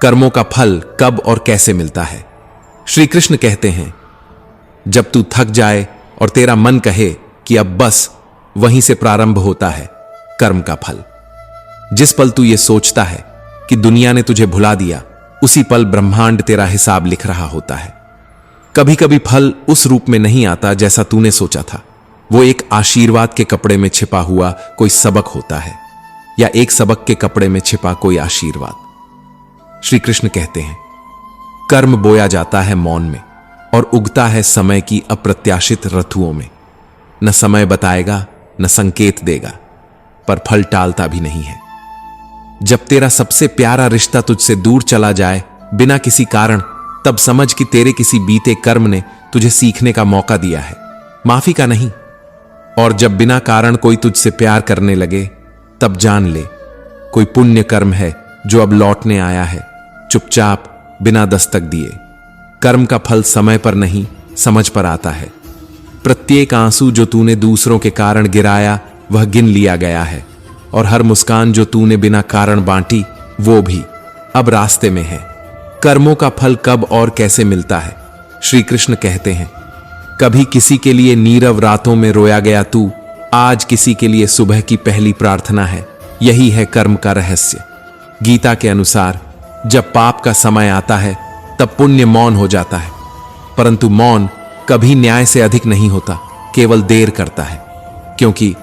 कर्मों का फल कब और कैसे मिलता है। श्री कृष्ण कहते हैं, जब तू थक जाए और तेरा मन कहे कि अब बस, वहीं से प्रारंभ होता है कर्म का फल। जिस पल तू ये सोचता है कि दुनिया ने तुझे भुला दिया, उसी पल ब्रह्मांड तेरा हिसाब लिख रहा होता है। कभी कभी फल उस रूप में नहीं आता जैसा तूने सोचा था। वो एक आशीर्वाद के कपड़े में छिपा हुआ कोई सबक होता है, या एक सबक के कपड़े में छिपा कोई आशीर्वाद। श्री कृष्ण कहते हैं, कर्म बोया जाता है मौन में और उगता है समय की अप्रत्याशित ऋतुओं में। न समय बताएगा, न संकेत देगा, पर फल टालता भी नहीं है। जब तेरा सबसे प्यारा रिश्ता तुझसे दूर चला जाए बिना किसी कारण, तब समझ कि तेरे किसी बीते कर्म ने तुझे सीखने का मौका दिया है, माफी का नहीं। और जब बिना कारण कोई तुझसे प्यार करने लगे, तब जान ले कोई पुण्य कर्म है जो अब लौटने आया है, चुपचाप बिना दस्तक दिए। कर्म का फल समय पर नहीं, समझ पर आता है। प्रत्येक आंसू जो तूने दूसरों के कारण गिराया, वह गिन लिया गया है, और हर मुस्कान जो तूने बिना कारण बांटी, वो भी अब रास्ते में है। कर्मों का फल कब और कैसे मिलता है। श्री कृष्ण कहते हैं, कभी किसी के लिए नीरव रातों में रोया गया तू, आज किसी के लिए सुबह की पहली प्रार्थना है। यही है कर्म का रहस्य। गीता के अनुसार जब पाप का समय आता है, तब पुण्य मौन हो जाता है, परंतु मौन कभी न्याय से अधिक नहीं होता, केवल देर करता है। क्योंकि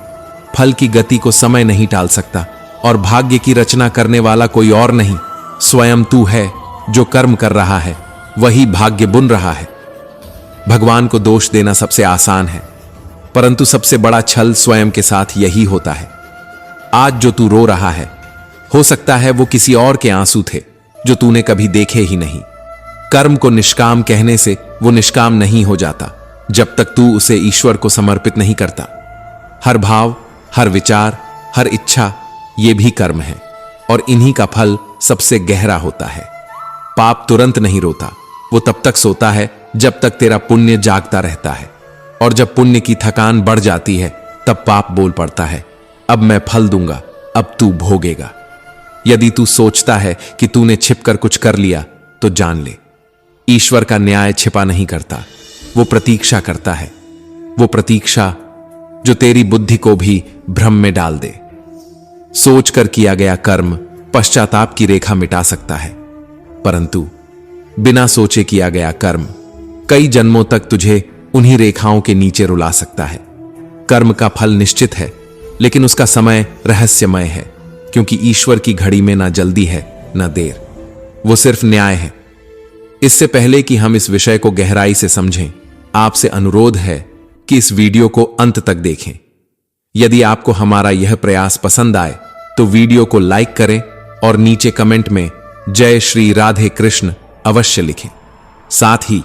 फल की गति को समय नहीं टाल सकता, और भाग्य की रचना करने वाला कोई और नहीं, स्वयं तू है। जो कर्म कर रहा है वही भाग्य बुन रहा है। भगवान को दोष देना सबसे आसान है, परंतु सबसे बड़ा छल स्वयं के साथ यही होता है। आज जो तू रो रहा है, हो सकता है वो किसी और के आंसू थे जो तूने कभी देखे ही नहीं। कर्म को निष्काम कहने से वो निष्काम नहीं हो जाता जब तक तू उसे ईश्वर को समर्पित नहीं करता। हर भाव, हर विचार, हर इच्छा, ये भी कर्म है, और इन्हीं का फल सबसे गहरा होता है। पाप तुरंत नहीं रोता, वो तब तक सोता है जब तक तेरा पुण्य जागता रहता है, और जब पुण्य की थकान बढ़ जाती है, तब पाप बोल पड़ता है, अब मैं फल दूंगा, अब तू भोगेगा। यदि तू सोचता है कि तूने छिपकर कुछ कर लिया, तो जान ले, ईश्वर का न्याय छिपा नहीं करता, वो प्रतीक्षा करता है। वो प्रतीक्षा जो तेरी बुद्धि को भी भ्रम में डाल दे। सोचकर किया गया कर्म पश्चाताप की रेखा मिटा सकता है, परंतु बिना सोचे किया गया कर्म कई जन्मों तक तुझे उन्हीं रेखाओं के नीचे रुला सकता है। कर्म का फल निश्चित है, लेकिन उसका समय रहस्यमय है, क्योंकि ईश्वर की घड़ी में ना जल्दी है ना देर, वो सिर्फ न्याय है। इससे पहले कि हम इस विषय को गहराई से समझें, आपसे अनुरोध है कि इस वीडियो को अंत तक देखें। यदि आपको हमारा यह प्रयास पसंद आए तो वीडियो को लाइक करें और नीचे कमेंट में जय श्री राधे कृष्ण अवश्य लिखें। साथ ही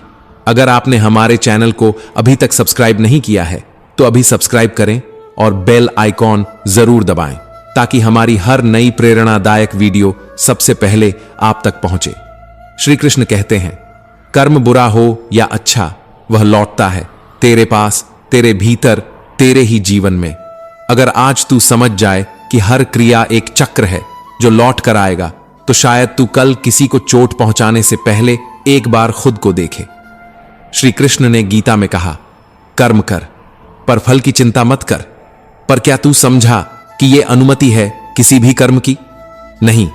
अगर आपने हमारे चैनल को अभी तक सब्सक्राइब नहीं किया है तो अभी सब्सक्राइब करें और बेल आइकॉन जरूर दबाएं, ताकि हमारी हर नई प्रेरणादायक वीडियो सबसे पहले आप तक पहुंचे। श्री कृष्ण कहते हैं, कर्म बुरा हो या अच्छा, वह लौटता है तेरे पास, तेरे भीतर, तेरे ही जीवन में। अगर आज तू समझ जाए कि हर क्रिया एक चक्र है जो लौट कर आएगा, तो शायद तू कल किसी को चोट पहुंचाने से पहले एक बार खुद को देखे। श्री कृष्ण ने गीता में कहा, कर्म कर पर फल की चिंता मत कर। पर क्या तू समझा कि यह अनुमति है किसी भी कर्म की? नहीं,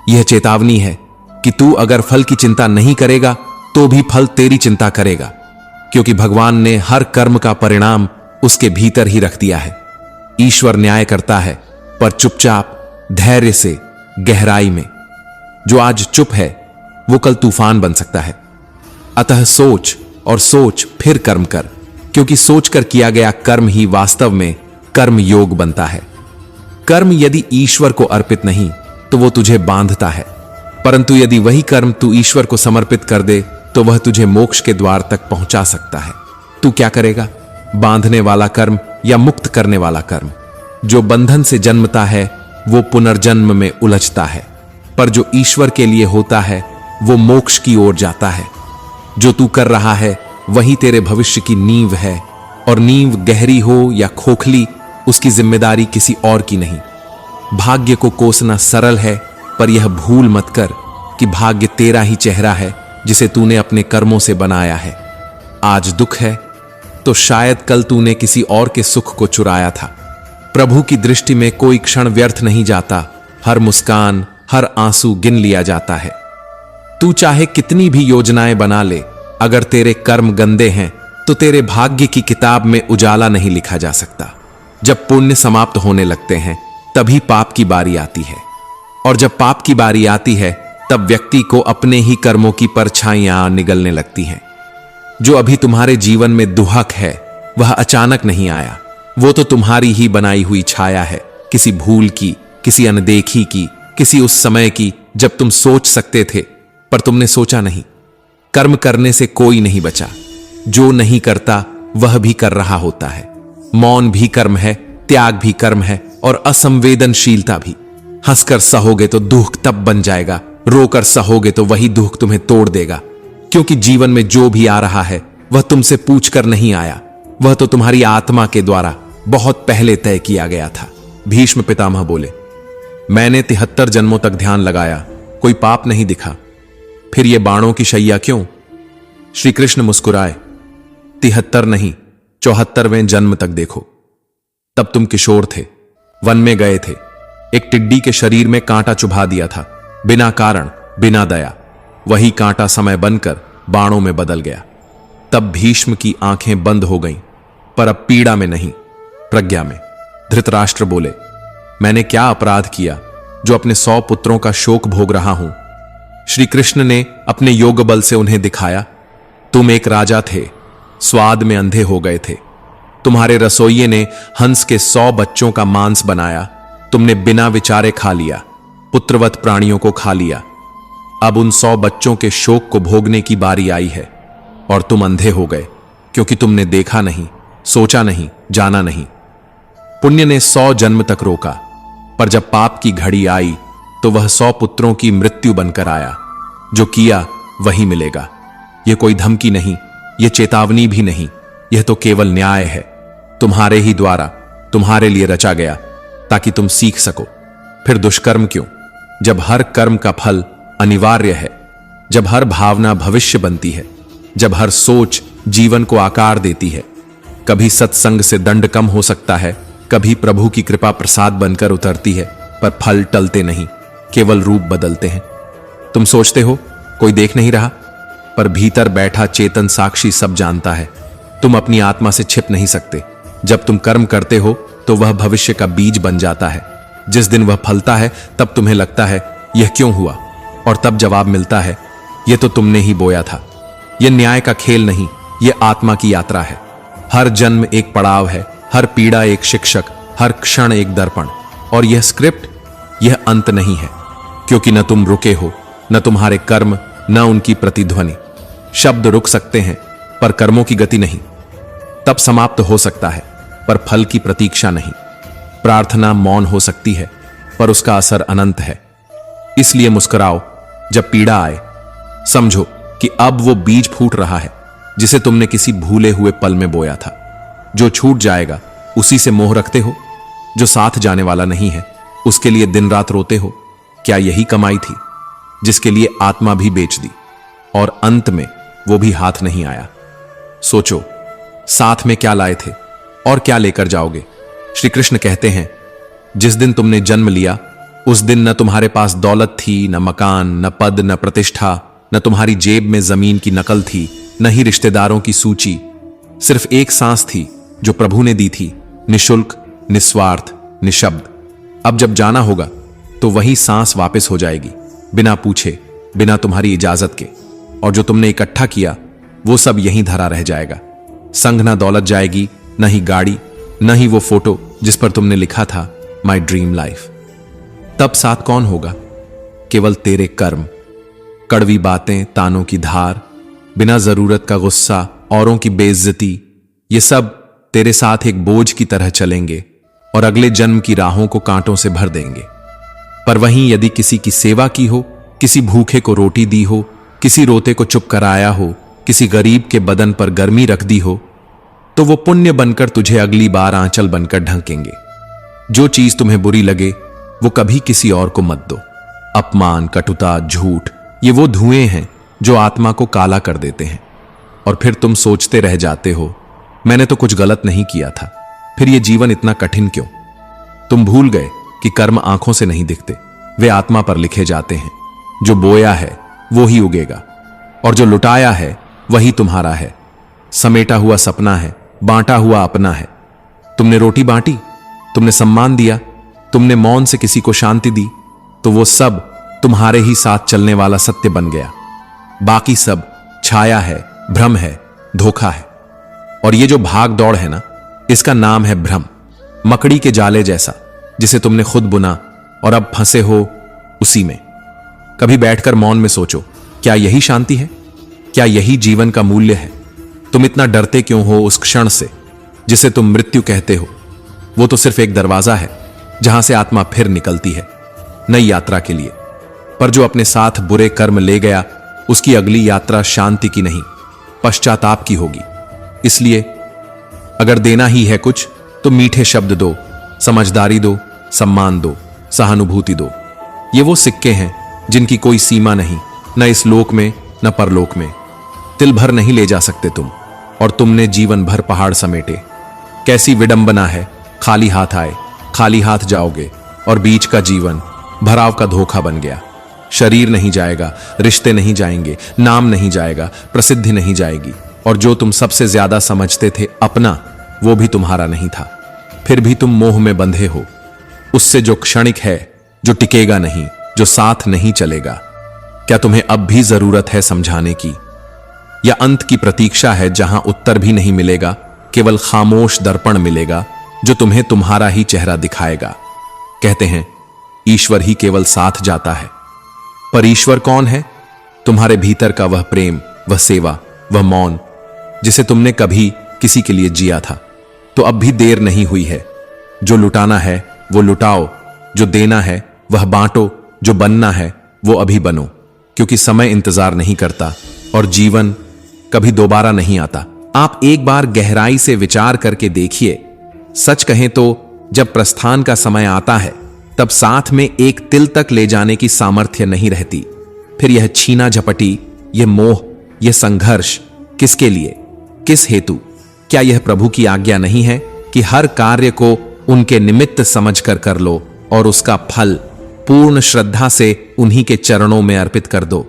यह चेतावनी है कि तू अगर फल की चिंता नहीं करेगा तो भी फल तेरी चिंता करेगा, क्योंकि भगवान ने हर कर्म का परिणाम उसके भीतर ही रख दिया है। ईश्वर न्याय करता है, पर चुपचाप, धैर्य से, गहराई में। जो आज चुप है वो कल तूफान बन सकता है। अतः सोच और सोच फिर कर्म कर, क्योंकि सोचकर किया गया कर्म ही वास्तव में कर्म योग बनता है। कर्म यदि ईश्वर को अर्पित नहीं तो वो तुझे बांधता है, परंतु यदि वही कर्म तू ईश्वर को समर्पित कर दे तो वह तुझे मोक्ष के द्वार तक पहुंचा सकता है। तू क्या करेगा? बांधने वाला कर्म या मुक्त करने वाला कर्म? जो बंधन से जन्मता है वो पुनर्जन्म में उलझता है, पर जो ईश्वर के लिए होता है वो मोक्ष की ओर जाता है। जो तू कर रहा है वही तेरे भविष्य की नींव है, और नींव गहरी हो या खोखली, उसकी जिम्मेदारी किसी और की नहीं। भाग्य को कोसना सरल है, पर यह भूल मत कर कि भाग्य तेरा ही चेहरा है जिसे तूने अपने कर्मों से बनाया है। आज दुख है तो शायद कल तूने किसी और के सुख को चुराया था। प्रभु की दृष्टि में कोई क्षण व्यर्थ नहीं जाता, हर मुस्कान, हर आंसू गिन लिया जाता है। तू चाहे कितनी भी योजनाएं बना ले, अगर तेरे कर्म गंदे हैं तो तेरे भाग्य की किताब में उजाला नहीं लिखा जा सकता। जब पुण्य समाप्त होने लगते हैं तभी पाप की बारी आती है, और जब पाप की बारी आती है तब व्यक्ति को अपने ही कर्मों की परछाइयां निगलने लगती हैं। जो अभी तुम्हारे जीवन में दुहक है वह अचानक नहीं आया, वो तो तुम्हारी ही बनाई हुई छाया है, किसी भूल की, किसी अनदेखी की, किसी उस समय की जब तुम सोच सकते थे पर तुमने सोचा नहीं। कर्म करने से कोई नहीं बचा, जो नहीं करता वह भी कर रहा होता है। मौन भी कर्म है, त्याग भी कर्म है, और असंवेदनशीलता भी। हंसकर सहोगे तो दुख तब बन जाएगा, रोकर सहोगे तो वही दुख तुम्हें तोड़ देगा। क्योंकि जीवन में जो भी आ रहा है वह तुमसे पूछकर नहीं आया, वह तो तुम्हारी आत्मा के द्वारा बहुत पहले तय किया गया था। भीष्म पितामह बोले, मैंने 73 जन्मों तक ध्यान लगाया, कोई पाप नहीं दिखा, फिर ये बाणों की शैया क्यों? श्री कृष्ण मुस्कुराए, 73 नहीं 74वें जन्म तक देखो। तब तुम किशोर थे, वन में गए थे, एक टिड्डी के शरीर में कांटा चुभा दिया था, बिना कारण, बिना दया। वही कांटा समय बनकर बाणों में बदल गया। तब भीष्म की आंखें बंद हो गईं, पर अब पीड़ा में नहीं, प्रज्ञा में। धृतराष्ट्र बोले, मैंने क्या अपराध किया जो अपने 100 पुत्रों का शोक भोग रहा हूं? श्री कृष्ण ने अपने योग बल से उन्हें दिखाया, तुम एक राजा थे, स्वाद में अंधे हो गए थे। तुम्हारे रसोइये ने हंस के 100 बच्चों का मांस बनाया, तुमने बिना विचारे खा लिया, पुत्रवत प्राणियों को खा लिया। अब उन 100 बच्चों के शोक को भोगने की बारी आई है, और तुम अंधे हो गए क्योंकि तुमने देखा नहीं, सोचा नहीं, जाना नहीं। पुण्य ने 100 जन्म तक रोका, पर जब पाप की घड़ी आई तो वह 100 पुत्रों की मृत्यु बनकर आया। जो किया वही मिलेगा। यह कोई धमकी नहीं, यह चेतावनी भी नहीं, यह तो केवल न्याय है, तुम्हारे ही द्वारा, तुम्हारे लिए रचा गया, ताकि तुम सीख सको। फिर दुष्कर्म क्यों, जब हर कर्म का फल अनिवार्य है, जब हर भावना भविष्य बनती है, जब हर सोच जीवन को आकार देती है। कभी सत्संग से दंड कम हो सकता है, कभी प्रभु की कृपा प्रसाद बनकर उतरती है, पर फल टलते नहीं, केवल रूप बदलते हैं। तुम सोचते हो कोई देख नहीं रहा, पर भीतर बैठा चेतन साक्षी सब जानता है। तुम अपनी आत्मा से छिप नहीं सकते। जब तुम कर्म करते हो तो वह भविष्य का बीज बन जाता है। जिस दिन वह फलता है तब तुम्हें लगता है यह क्यों हुआ, और तब जवाब मिलता है यह तो तुमने ही बोया था। यह न्याय का खेल नहीं, यह आत्मा की यात्रा है। हर जन्म एक पड़ाव है, हर पीड़ा एक शिक्षक, हर क्षण एक दर्पण। और यह स्क्रिप्ट, यह अंत नहीं है, क्योंकि न तुम रुके हो, न तुम्हारे कर्म, न उनकी प्रतिध्वनि। शब्द रुक सकते हैं पर कर्मों की गति नहीं। तब समाप्त हो सकता है पर फल की प्रतीक्षा नहीं। प्रार्थना मौन हो सकती है पर उसका असर अनंत है। इसलिए मुस्कुराओ जब पीड़ा आए। समझो कि अब वो बीज फूट रहा है जिसे तुमने किसी भूले हुए पल में बोया था। जो छूट जाएगा उसी से मोह रखते हो, जो साथ जाने वाला नहीं है उसके लिए दिन रात रोते हो। क्या यही कमाई थी जिसके लिए आत्मा भी बेच दी, और अंत में वो भी हाथ नहीं आया? सोचो, साथ में क्या लाए थे और क्या लेकर जाओगे? श्री कृष्ण कहते हैं, जिस दिन तुमने जन्म लिया उस दिन न तुम्हारे पास दौलत थी, न मकान, न पद, न प्रतिष्ठा, न तुम्हारी जेब में जमीन की नकल थी, न ही रिश्तेदारों की सूची। सिर्फ एक सांस थी जो प्रभु ने दी थी, निशुल्क, निस्वार्थ, निशब्द। अब जब जाना होगा तो वही सांस वापस हो जाएगी, बिना पूछे, बिना तुम्हारी इजाजत के। और जो तुमने इकट्ठा किया वो सब यहीं धरा रह जाएगा। संग ना दौलत जाएगी, न ही गाड़ी, न ही वो फोटो जिस पर तुमने लिखा था माई ड्रीम लाइफ। तब साथ कौन होगा? केवल तेरे कर्म, कड़वी बातें, तानों की धार, बिना जरूरत का गुस्सा, औरों की बेइज्जती। ये सब तेरे साथ एक बोझ की तरह चलेंगे और अगले जन्म की राहों को कांटों से भर देंगे। पर वहीं यदि किसी की सेवा की हो, किसी भूखे को रोटी दी हो, किसी रोते को चुप कराया हो, किसी गरीब के बदन पर गर्मी रख दी हो, तो वो पुण्य बनकर तुझे अगली बार आंचल बनकर ढंकेंगे। जो चीज तुम्हें बुरी लगे वो कभी किसी और को मत दो। अपमान, कटुता, झूठ, ये वो धुएं हैं जो आत्मा को काला कर देते हैं। और फिर तुम सोचते रह जाते हो, मैंने तो कुछ गलत नहीं किया था, फिर ये जीवन इतना कठिन क्यों? तुम भूल गए कि कर्म आंखों से नहीं दिखते, वे आत्मा पर लिखे जाते हैं। जो बोया है वो ही उगेगा, और जो लुटाया है वही तुम्हारा है। समेटा हुआ सपना है, बांटा हुआ अपना है। तुमने रोटी बांटी, तुमने सम्मान दिया, तुमने मौन से किसी को शांति दी, तो वो सब तुम्हारे ही साथ चलने वाला सत्य बन गया। बाकी सब छाया है, भ्रम है, धोखा है। और ये जो भाग दौड़ है ना, इसका नाम है भ्रम, मकड़ी के जाले जैसा, जिसे तुमने खुद बुना और अब फंसे हो उसी में। कभी बैठकर मौन में सोचो, क्या यही शांति है? क्या यही जीवन का मूल्य है? तुम इतना डरते क्यों हो उस क्षण से जिसे तुम मृत्यु कहते हो? वो तो सिर्फ एक दरवाजा है जहां से आत्मा फिर निकलती है नई यात्रा के लिए। पर जो अपने साथ बुरे कर्म ले गया, उसकी अगली यात्रा शांति की नहीं, पश्चाताप की होगी। इसलिए अगर देना ही है कुछ, तो मीठे शब्द दो, समझदारी दो, सम्मान दो, सहानुभूति दो। ये वो सिक्के हैं जिनकी कोई सीमा नहीं, न इस लोक में न परलोक में। तिल भर नहीं ले जा सकते तुम, और तुमने जीवन भर पहाड़ समेटे। कैसी विडंबना है, खाली हाथ आए, खाली हाथ जाओगे, और बीच का जीवन भराव का धोखा बन गया। शरीर नहीं जाएगा, रिश्ते नहीं जाएंगे, नाम नहीं जाएगा, प्रसिद्धि नहीं जाएगी, और जो तुम सबसे ज्यादा समझते थे अपना, वो भी तुम्हारा नहीं था। फिर भी तुम मोह में बंधे हो, उससे जो क्षणिक है, जो टिकेगा नहीं, जो साथ नहीं चलेगा। क्या तुम्हें अब भी जरूरत है समझाने की, या अंत की प्रतीक्षा है जहां उत्तर भी नहीं मिलेगा, केवल खामोश दर्पण मिलेगा जो तुम्हें तुम्हारा ही चेहरा दिखाएगा? कहते हैं ईश्वर ही केवल साथ जाता है, पर ईश्वर कौन है? तुम्हारे भीतर का वह प्रेम, वह सेवा, वह मौन, जिसे तुमने कभी किसी के लिए जिया था। तो अब भी देर नहीं हुई है। जो लुटाना है वो लुटाओ, जो देना है वह बांटो, जो बनना है वो अभी बनो, क्योंकि समय इंतजार नहीं करता और जीवन कभी दोबारा नहीं आता। आप एक बार गहराई से विचार करके देखिए। सच कहें तो जब प्रस्थान का समय आता है, तब साथ में एक तिल तक ले जाने की सामर्थ्य नहीं रहती। फिर यह छीना झपटी, यह मोह, यह संघर्ष किसके लिए, किस हेतु? क्या यह प्रभु की आज्ञा नहीं है कि हर कार्य को उनके निमित्त समझकर कर लो और उसका फल पूर्ण श्रद्धा से उन्हीं के चरणों में अर्पित कर दो?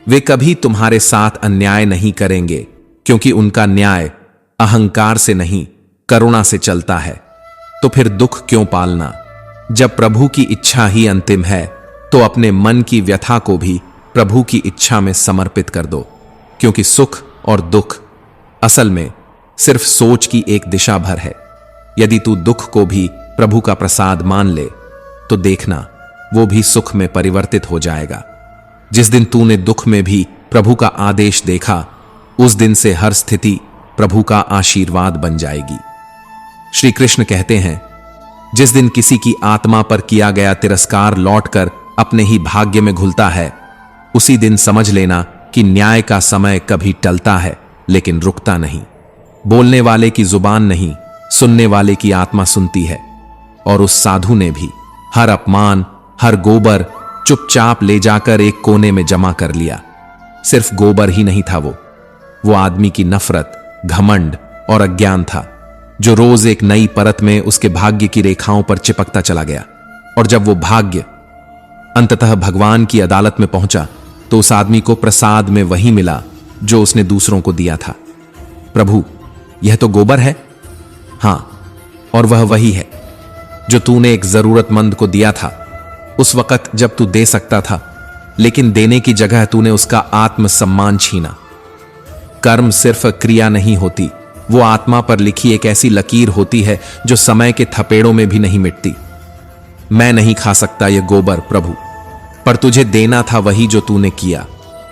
वे कभी तुम्हारे साथ अन्याय नहीं करेंगे, क्योंकि उनका न्याय अहंकार से नहीं, करुणा से चलता है। तो फिर दुख क्यों पालना? जब प्रभु की इच्छा ही अंतिम है, तो अपने मन की व्यथा को भी प्रभु की इच्छा में समर्पित कर दो, क्योंकि सुख और दुख असल में सिर्फ सोच की एक दिशा भर है। यदि तू दुख को भी प्रभु का प्रसाद मान ले, तो देखना वो भी सुख में परिवर्तित हो जाएगा। जिस दिन तूने दुख में भी प्रभु का आदेश देखा, उस दिन से हर स्थिति प्रभु का आशीर्वाद बन जाएगी। श्री कृष्ण कहते हैं, जिस दिन किसी की आत्मा पर किया गया तिरस्कार लौटकर अपने ही भाग्य में घुलता है, उसी दिन समझ लेना कि न्याय का समय कभी टलता है, लेकिन रुकता नहीं। बोलने वाले की जुबान नहीं, सुनने वाले की आत्मा सुनती है। और उस साधु ने भी हर अपमान, हर गोबर चुपचाप ले जाकर एक कोने में जमा कर लिया। सिर्फ गोबर ही नहीं था वो आदमी की नफरत, घमंड और अज्ञान था, जो रोज एक नई परत में उसके भाग्य की रेखाओं पर चिपकता चला गया। और जब वो भाग्य अंततः भगवान की अदालत में पहुंचा, तो उस आदमी को प्रसाद में वही मिला जो उसने दूसरों को दिया था। प्रभु, यह तो गोबर है। हां, और वह वही है जो तूने एक जरूरतमंद को दिया था, उस वक्त जब तू दे सकता था, लेकिन देने की जगह तूने उसका आत्मसम्मान छीना। कर्म सिर्फ क्रिया नहीं होती, वो आत्मा पर लिखी एक ऐसी लकीर होती है जो समय के थपेड़ों में भी नहीं मिटती। मैं नहीं खा सकता ये गोबर प्रभु, पर तुझे देना था वही जो तूने किया।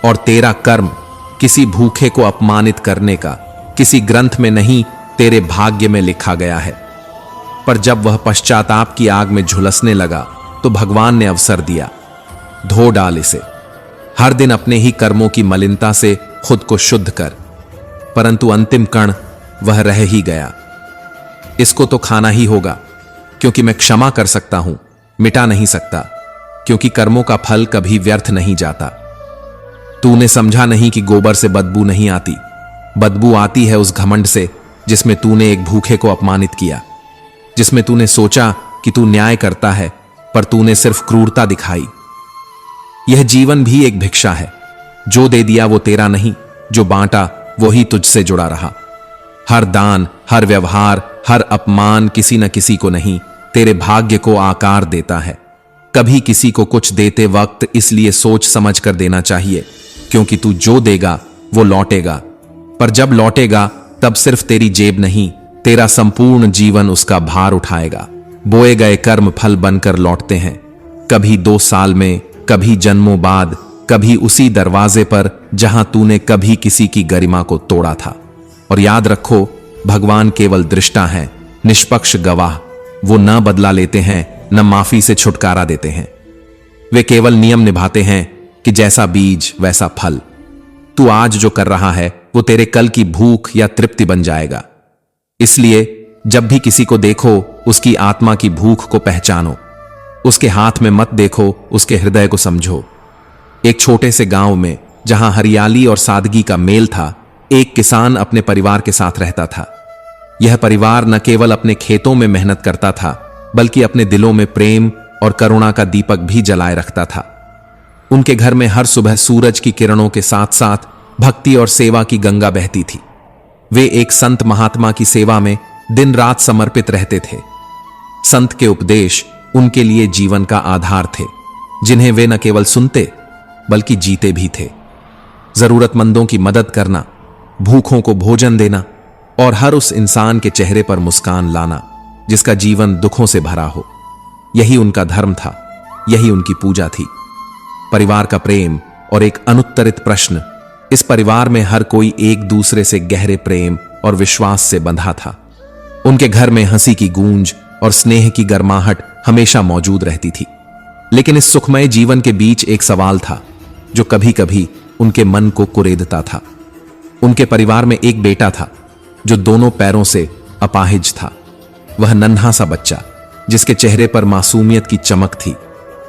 और तेरा कर्म किसी भूखे को अपमानित करने का किसी ग्रंथ में नहीं, तेरे भाग्य में लिखा गया है। पर जब वह पश्चाताप की आग में झुलसने लगा, तो भगवान ने अवसर दिया, धो डाल इसे। हर दिन अपने ही कर्मों की मलिनता से खुद को शुद्ध कर। परंतु अंतिम कण वह रह ही गया। इसको तो खाना ही होगा, क्योंकि मैं क्षमा कर सकता हूं, मिटा नहीं सकता, क्योंकि कर्मों का फल कभी व्यर्थ नहीं जाता। तूने समझा नहीं कि गोबर से बदबू नहीं आती, बदबू आती है उस घमंड से जिसमें तूने एक भूखे को अपमानित किया, जिसमें तूने सोचा कि तू न्याय करता है पर तूने सिर्फ क्रूरता दिखाई। यह जीवन भी एक भिक्षा है, जो दे दिया वो तेरा नहीं, जो बांटा वही तुझसे जुड़ा रहा। हर दान, हर व्यवहार, हर अपमान किसी न किसी को नहीं, तेरे भाग्य को आकार देता है। कभी किसी को कुछ देते वक्त इसलिए सोच समझ कर देना चाहिए, क्योंकि तू जो देगा वो लौटेगा, पर जब लौटेगा तब सिर्फ तेरी जेब नहीं, तेरा संपूर्ण जीवन उसका भार उठाएगा। बोए गए कर्म फल बनकर लौटते हैं, कभी 2 साल में, कभी जन्मों बाद, कभी उसी दरवाजे पर जहां तूने कभी किसी की गरिमा को तोड़ा था। और याद रखो, भगवान केवल दृष्टा हैं, निष्पक्ष गवाह। वो न बदला लेते हैं, न माफी से छुटकारा देते हैं। वे केवल नियम निभाते हैं कि जैसा बीज वैसा फल। तू आज जो कर रहा है वो तेरे कल की भूख या तृप्ति बन जाएगा। इसलिए जब भी किसी को देखो, उसकी आत्मा की भूख को पहचानो। उसके हाथ में मत देखो, उसके हृदय को समझो। एक छोटे से गांव में, जहां हरियाली और सादगी का मेल था, एक किसान अपने परिवार के साथ रहता था। यह परिवार न केवल अपने खेतों में मेहनत करता था, बल्कि अपने दिलों में प्रेम और करुणा का दीपक भी जलाए रखता था। उनके घर में हर सुबह सूरज की किरणों के साथ साथ भक्ति और सेवा की गंगा बहती थी। वे एक संत महात्मा की सेवा में दिन रात समर्पित रहते थे। संत के उपदेश उनके लिए जीवन का आधार थे, जिन्हें वे न केवल सुनते बल्कि जीते भी थे। जरूरतमंदों की मदद करना, भूखों को भोजन देना और हर उस इंसान के चेहरे पर मुस्कान लाना जिसका जीवन दुखों से भरा हो, यही उनका धर्म था, यही उनकी पूजा थी। परिवार का प्रेम और एक अनुत्तरित प्रश्न। इस परिवार में हर कोई एक दूसरे से गहरे प्रेम और विश्वास से बंधा था। उनके घर में हंसी की गूंज और स्नेह की गर्माहट हमेशा मौजूद रहती थी। लेकिन इस सुखमय जीवन के बीच एक सवाल था जो कभी कभी उनके मन को कुरेदता था। उनके परिवार में एक बेटा था जो दोनों पैरों से अपाहिज था। वह नन्हा सा बच्चा, जिसके चेहरे पर मासूमियत की चमक थी,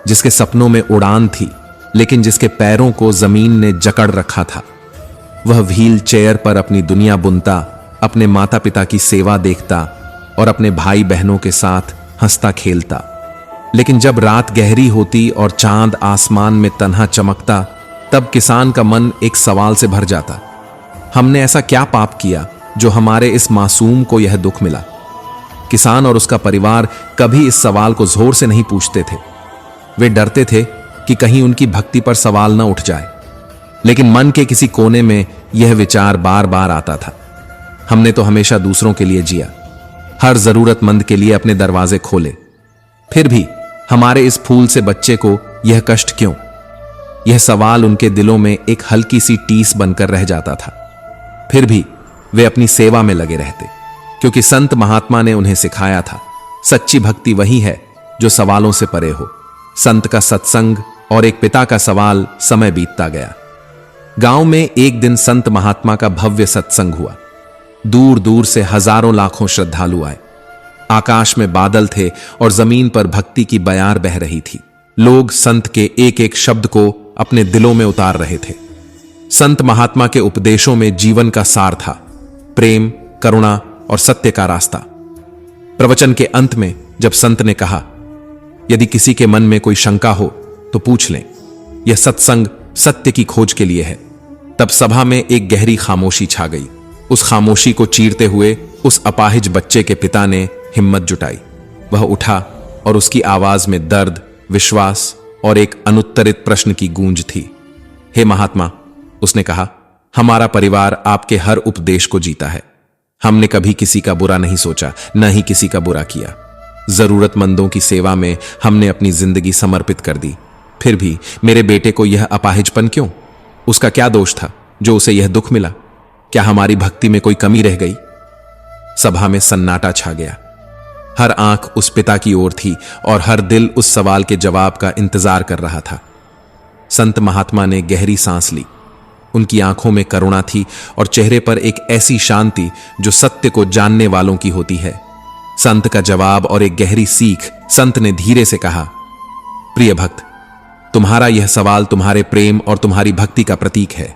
जिसके सपनों में उड़ान थी, लेकिन जिसके पैरों को जमीन ने जकड़ रखा था। वह व्हील चेयर पर अपनी दुनिया बुनता, अपने माता पिता की सेवा देखता और अपने भाई बहनों के साथ हंसता खेलता। लेकिन जब रात गहरी होती और चांद आसमान में तन्हा चमकता, तब किसान का मन एक सवाल से भर जाता। हमने ऐसा क्या पाप किया जो हमारे इस मासूम को यह दुख मिला? किसान और उसका परिवार कभी इस सवाल को जोर से नहीं पूछते थे। वे डरते थे कि कहीं उनकी भक्ति पर सवाल न उठ जाए। लेकिन मन के किसी कोने में यह विचार बार बार आता था, हमने तो हमेशा दूसरों के लिए जिया, हर जरूरतमंद के लिए अपने दरवाजे खोले, फिर भी हमारे इस फूल से बच्चे को यह कष्ट क्यों? यह सवाल उनके दिलों में एक हल्की सी टीस बनकर रह जाता था। फिर भी वे अपनी सेवा में लगे रहते, क्योंकि संत महात्मा ने उन्हें सिखाया था, सच्ची भक्ति वही है जो सवालों से परे हो। संत का सत्संग और एक पिता का सवाल। समय बीतता गया। गांव में एक दिन संत महात्मा का भव्य सत्संग हुआ। दूर दूर से हजारों लाखों श्रद्धालु आए। आकाश में बादल थे और जमीन पर भक्ति की बयार बह रही थी। लोग संत के एक एक शब्द को अपने दिलों में उतार रहे थे। संत महात्मा के उपदेशों में जीवन का सार था, प्रेम, करुणा और सत्य का रास्ता। प्रवचन के अंत में जब संत ने कहा, यदि किसी के मन में कोई शंका हो तो पूछ लें, यह सत्संग सत्य की खोज के लिए है, तब सभा में एक गहरी खामोशी छा गई। उस खामोशी को चीरते हुए उस अपाहिज बच्चे के पिता ने हिम्मत जुटाई। वह उठा और उसकी आवाज में दर्द, विश्वास और एक अनुत्तरित प्रश्न की गूंज थी। हे महात्मा, उसने कहा, हमारा परिवार आपके हर उपदेश को जीता है। हमने कभी किसी का बुरा नहीं सोचा, न ही किसी का बुरा किया। जरूरतमंदों की सेवा में हमने अपनी जिंदगी समर्पित कर दी। फिर भी मेरे बेटे को यह अपाहिजपन क्यों? उसका क्या दोष था जो उसे यह दुख मिला? क्या हमारी भक्ति में कोई कमी रह गई? सभा में सन्नाटा छा गया। हर आंख उस पिता की ओर थी और हर दिल उस सवाल के जवाब का इंतजार कर रहा था। संत महात्मा ने गहरी सांस ली। उनकी आंखों में करुणा थी और चेहरे पर एक ऐसी शांति जो सत्य को जानने वालों की होती है। संत का जवाब और एक गहरी सीख। संत ने धीरे से कहा, प्रिय भक्त, तुम्हारा यह सवाल तुम्हारे प्रेम और तुम्हारी भक्ति का प्रतीक है।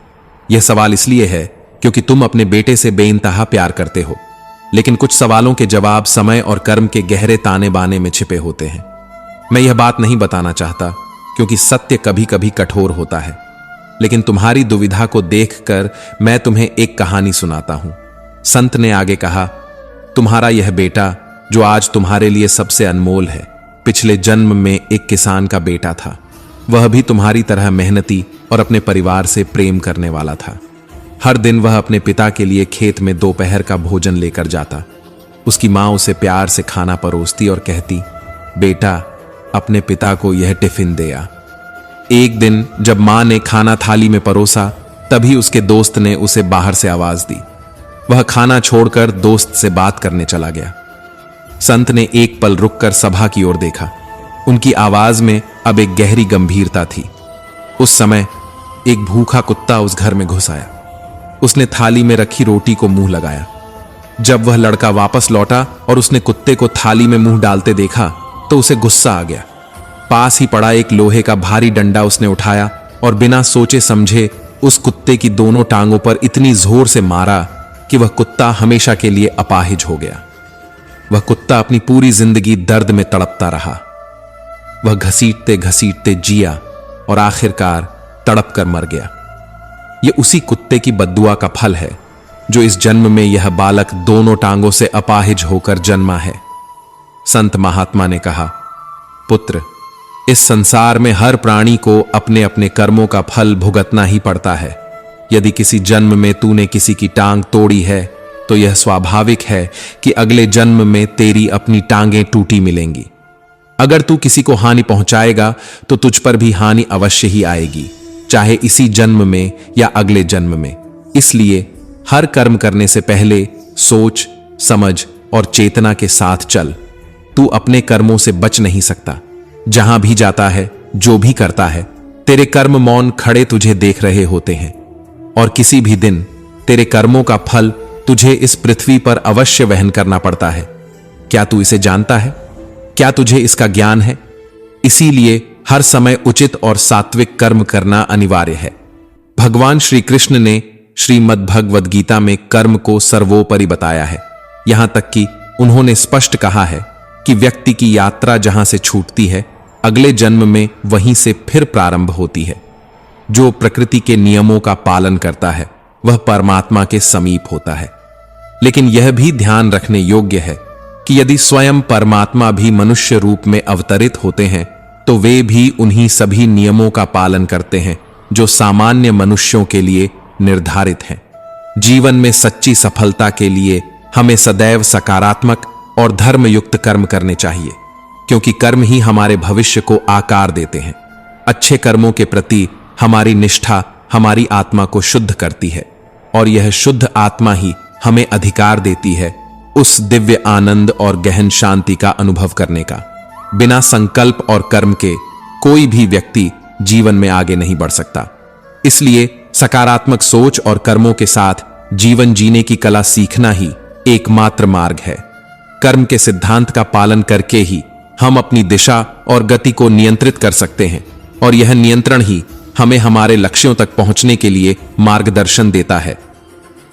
यह सवाल इसलिए है क्योंकि तुम अपने बेटे से बेइंतहा प्यार करते हो, लेकिन कुछ सवालों के जवाब समय और कर्म के गहरे ताने बाने में छिपे होते हैं। मैं यह बात नहीं बताना चाहता क्योंकि सत्य कभी कभी कठोर होता है, लेकिन तुम्हारी दुविधा को देखकर मैं तुम्हें एक कहानी सुनाता हूं। संत ने आगे कहा, तुम्हारा यह बेटा जो आज तुम्हारे लिए सबसे अनमोल है, पिछले जन्म में एक किसान का बेटा था। वह भी तुम्हारी तरह मेहनती और अपने परिवार से प्रेम करने वाला था। हर दिन वह अपने पिता के लिए खेत में दोपहर का भोजन लेकर जाता। उसकी मां उसे प्यार से खाना परोसती और कहती, बेटा अपने पिता को यह टिफिन दे आ। एक दिन जब मां ने खाना थाली में परोसा, तभी उसके दोस्त ने उसे बाहर से आवाज दी। वह खाना छोड़कर दोस्त से बात करने चला गया। संत ने एक पल रुककर सभा की ओर देखा। उनकी आवाज में अब एक गहरी गंभीरता थी। उस समय एक भूखा कुत्ता उस घर में घुस आया। उसने थाली में रखी रोटी को मुंह लगाया। जब वह लड़का वापस लौटा और उसने कुत्ते को थाली में मुंह डालते देखा तो उसे गुस्सा आ गया। पास ही पड़ा एक लोहे का भारी डंडा उसने उठाया और बिना सोचे समझे उस कुत्ते की दोनों टांगों पर इतनी जोर से मारा कि वह कुत्ता हमेशा के लिए अपाहिज हो गया। वह कुत्ता अपनी पूरी जिंदगी दर्द में तड़पता रहा। वह घसीटते घसीटते जिया और आखिरकार तड़प कर मर गया। यह उसी कुत्ते की बद्दुआ का फल है जो इस जन्म में यह बालक दोनों टांगों से अपाहिज होकर जन्मा है। संत महात्मा ने कहा, पुत्र, इस संसार में हर प्राणी को अपने अपने कर्मों का फल भुगतना ही पड़ता है। यदि किसी जन्म में तूने किसी की टांग तोड़ी है तो यह स्वाभाविक है कि अगले जन्म में तेरी अपनी टांगें टूटी मिलेंगी। अगर तू किसी को हानि पहुंचाएगा तो तुझ पर भी हानि अवश्य ही आएगी, चाहे इसी जन्म में या अगले जन्म में। इसलिए हर कर्म करने से पहले सोच, समझ और चेतना के साथ चल। तू अपने कर्मों से बच नहीं सकता। जहां भी जाता है, जो भी करता है, तेरे कर्म मौन खड़े तुझे देख रहे होते हैं और किसी भी दिन तेरे कर्मों का फल तुझे इस पृथ्वी पर अवश्य वहन करना पड़ता है। क्या तू इसे जानता है? क्या तुझे इसका ज्ञान है? इसीलिए हर समय उचित और सात्विक कर्म करना अनिवार्य है। भगवान श्री कृष्ण ने श्रीमद् भगवद गीता में कर्म को सर्वोपरि बताया है। यहां तक कि उन्होंने स्पष्ट कहा है कि व्यक्ति की यात्रा जहां से छूटती है, अगले जन्म में वहीं से फिर प्रारंभ होती है। जो प्रकृति के नियमों का पालन करता है वह परमात्मा के समीप होता है। लेकिन यह भी ध्यान रखने योग्य है कि यदि स्वयं परमात्मा भी मनुष्य रूप में अवतरित होते हैं तो वे भी उन्हीं सभी नियमों का पालन करते हैं जो सामान्य मनुष्यों के लिए निर्धारित हैं। जीवन में सच्ची सफलता के लिए हमें सदैव सकारात्मक और धर्मयुक्त कर्म करने चाहिए, क्योंकि कर्म ही हमारे भविष्य को आकार देते हैं। अच्छे कर्मों के प्रति हमारी निष्ठा हमारी आत्मा को शुद्ध करती है और यह शुद्ध आत्मा ही हमें अधिकार देती है उस दिव्य आनंद और गहन शांति का अनुभव करने का। बिना संकल्प और कर्म के कोई भी व्यक्ति जीवन में आगे नहीं बढ़ सकता। इसलिए सकारात्मक सोच और कर्मों के साथ जीवन जीने की कला सीखना ही एकमात्र मार्ग है। कर्म के सिद्धांत का पालन करके ही हम अपनी दिशा और गति को नियंत्रित कर सकते हैं और यह नियंत्रण ही हमें हमारे लक्ष्यों तक पहुंचने के लिए मार्गदर्शन देता है।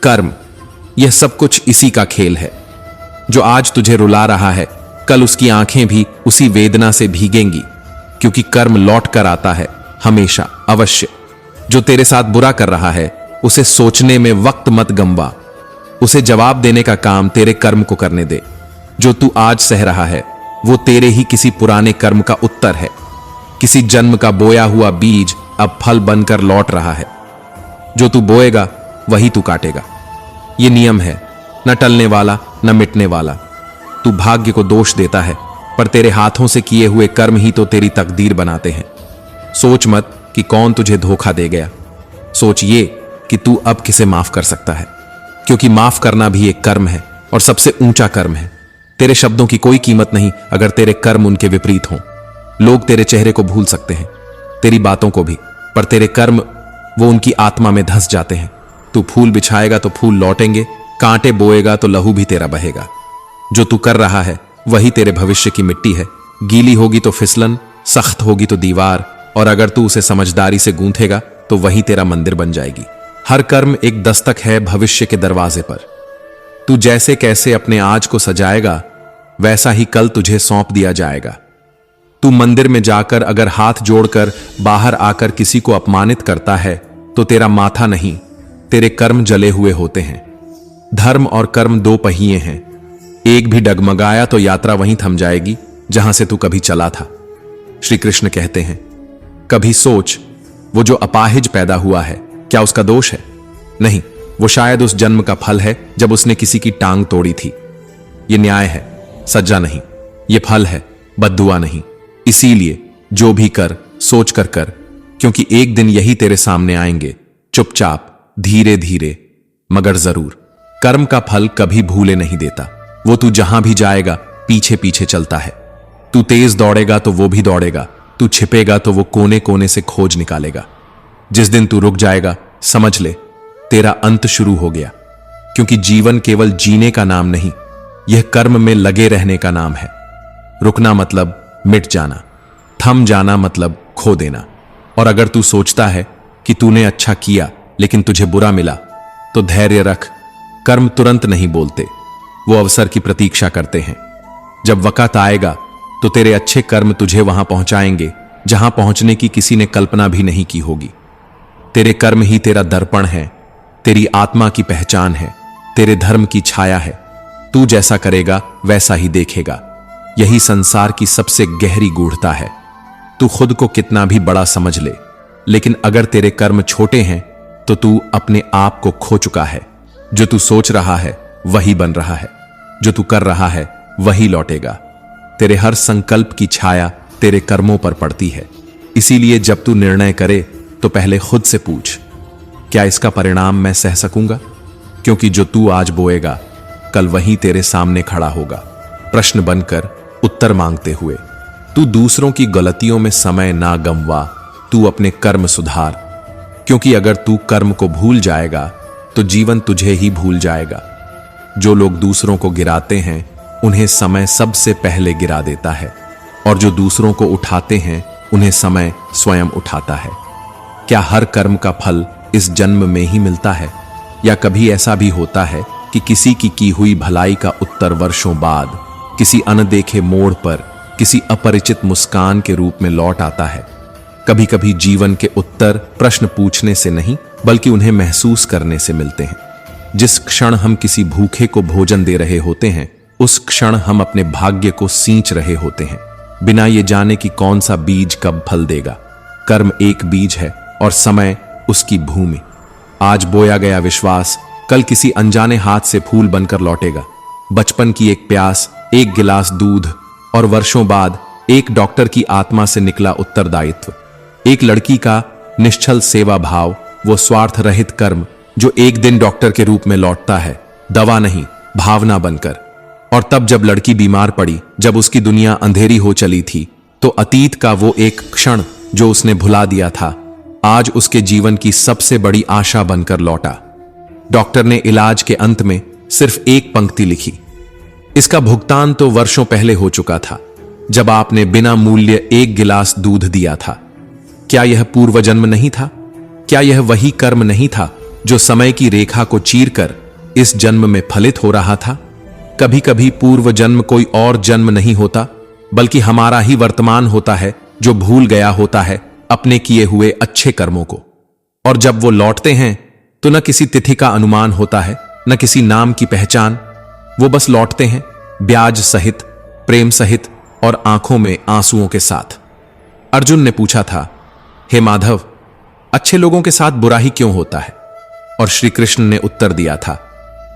कर्म, यह सब कुछ इसी का खेल है। जो आज तुझे रुला रहा है, कल उसकी आंखें भी उसी वेदना से भीगेंगी, क्योंकि कर्म लौट कर आता है हमेशा, अवश्य। जो तेरे साथ बुरा कर रहा है उसे सोचने में वक्त मत गंवा। उसे जवाब देने का काम तेरे कर्म को करने दे। जो तू आज सह रहा है वो तेरे ही किसी पुराने कर्म का उत्तर है। किसी जन्म का बोया हुआ बीज अब फल बनकर लौट रहा है। जो तू बोएगा वही तू काटेगा। ये नियम है, न टलने वाला न मिटने वाला। तू भाग्य को दोष देता है, पर तेरे हाथों से किए हुए कर्म ही तो तेरी तकदीर बनाते हैं। सोच मत कि कौन तुझे धोखा दे गया। सोच ये कि तू अब किसे माफ कर सकता है, क्योंकि माफ करना भी एक कर्म है और सबसे ऊंचा कर्म है। तेरे शब्दों की कोई कीमत नहीं अगर तेरे कर्म उनके विपरीत हों। लोग तेरे चेहरे को भूल सकते हैं, तेरी बातों को भी, पर तेरे कर्म वो उनकी आत्मा में धंस जाते हैं। तू फूल बिछाएगा तो फूल लौटेंगे, कांटे बोएगा तो लहू भी तेरा बहेगा। जो तू कर रहा है वही तेरे भविष्य की मिट्टी है। गीली होगी तो फिसलन, सख्त होगी तो दीवार और अगर तू उसे समझदारी से गूंथेगा तो वही तेरा मंदिर बन जाएगी। हर कर्म एक दस्तक है भविष्य के दरवाजे पर। तू जैसे कैसे अपने आज को सजाएगा वैसा ही कल तुझे सौंप दिया जाएगा। तू मंदिर में जाकर अगर हाथ जोड़कर बाहर आकर किसी को अपमानित करता है तो तेरा माथा नहीं, तेरे कर्म जले हुए होते हैं। धर्म और कर्म दो पहिए हैं, एक भी डगमगाया तो यात्रा वहीं थम जाएगी जहां से तू कभी चला था। श्री कृष्ण कहते हैं, कभी सोच, वो जो अपाहिज पैदा हुआ है क्या उसका दोष है? नहीं, वो शायद उस जन्म का फल है जब उसने किसी की टांग तोड़ी थी। ये न्याय है, सज्जा नहीं। ये फल है, बद्दुआ नहीं। इसीलिए जो भी कर सोच कर कर, क्योंकि एक दिन यही तेरे सामने आएंगे, चुपचाप, धीरे धीरे, मगर जरूर। कर्म का फल कभी भूले नहीं देता। वो तू जहां भी जाएगा पीछे पीछे चलता है। तू तेज दौड़ेगा तो वो भी दौड़ेगा, तू छिपेगा तो वो कोने कोने से खोज निकालेगा। जिस दिन तू रुक जाएगा समझ ले तेरा अंत शुरू हो गया, क्योंकि जीवन केवल जीने का नाम नहीं, यह कर्म में लगे रहने का नाम है। रुकना मतलब मिट जाना, थम जाना मतलब खो देना। और अगर तू सोचता है कि तूने अच्छा किया लेकिन तुझे बुरा मिला, तो धैर्य रख। कर्म तुरंत नहीं बोलते, वो अवसर की प्रतीक्षा करते हैं। जब वक्त आएगा तो तेरे अच्छे कर्म तुझे वहां पहुंचाएंगे जहां पहुंचने की किसी ने कल्पना भी नहीं की होगी। तेरे कर्म ही तेरा दर्पण है, तेरी आत्मा की पहचान है, तेरे धर्म की छाया है। तू जैसा करेगा वैसा ही देखेगा। यही संसार की सबसे गहरी गूढ़ता है। तू खुद को कितना भी बड़ा समझ ले, लेकिन अगर तेरे कर्म छोटे हैं तो तू अपने आप को खो चुका है। जो तू सोच रहा है वही बन रहा है, जो तू कर रहा है वही लौटेगा। तेरे हर संकल्प की छाया तेरे कर्मों पर पड़ती है। इसीलिए जब तू निर्णय करे तो पहले खुद से पूछ, क्या इसका परिणाम मैं सह सकूंगा? क्योंकि जो तू आज बोएगा कल वही तेरे सामने खड़ा होगा, प्रश्न बनकर, उत्तर मांगते हुए। तू दूसरों की गलतियों में समय ना गंवा, तू अपने कर्म सुधार। क्योंकि अगर तू कर्म को भूल जाएगा तो जीवन तुझे ही भूल जाएगा। जो लोग दूसरों को गिराते हैं उन्हें समय सबसे पहले गिरा देता है, और जो दूसरों को उठाते हैं उन्हें समय स्वयं उठाता है। क्या हर कर्म का फल इस जन्म में ही मिलता है, या कभी ऐसा भी होता है कि किसी की हुई भलाई का उत्तर वर्षों बाद किसी अनदेखे मोड़ पर किसी अपरिचित मुस्कान के रूप में लौट आता है? कभी कभी जीवन के उत्तर प्रश्न पूछने से नहीं बल्कि उन्हें महसूस करने से मिलते हैं। जिस क्षण हम किसी भूखे को भोजन दे रहे होते हैं उस क्षण हम अपने भाग्य को सींच रहे होते हैं, बिना ये जाने कि कौन सा बीज कब फल देगा। कर्म एक बीज है और समय उसकी भूमि। आज बोया गया विश्वास कल किसी अनजाने हाथ से फूल बनकर लौटेगा। बचपन की एक प्यास, एक गिलास दूध, और वर्षों बाद एक डॉक्टर की आत्मा से निकला उत्तरदायित्व। एक लड़की का निश्चल सेवा भाव, वो स्वार्थ रहित कर्म जो एक दिन डॉक्टर के रूप में लौटता है, दवा नहीं भावना बनकर। और तब जब लड़की बीमार पड़ी, जब उसकी दुनिया अंधेरी हो चली थी, तो अतीत का वो एक क्षण जो उसने भुला दिया था आज उसके जीवन की सबसे बड़ी आशा बनकर लौटा। डॉक्टर ने इलाज के अंत में सिर्फ एक पंक्ति लिखी, इसका भुगतान तो वर्षों पहले हो चुका था जब आपने बिना मूल्य एक गिलास दूध दिया था। क्या यह पूर्व जन्म नहीं था? क्या यह वही कर्म नहीं था जो समय की रेखा को चीरकर इस जन्म में फलित हो रहा था? कभी कभी पूर्व जन्म कोई और जन्म नहीं होता बल्कि हमारा ही वर्तमान होता है जो भूल गया होता है अपने किए हुए अच्छे कर्मों को। और जब वो लौटते हैं तो न किसी तिथि का अनुमान होता है, न किसी नाम की पहचान। वो बस लौटते हैं, ब्याज सहित, प्रेम सहित और आंखों में आंसुओं के साथ। अर्जुन ने पूछा था, हे माधव, अच्छे लोगों के साथ बुरा ही क्यों होता है? और श्री कृष्ण ने उत्तर दिया था,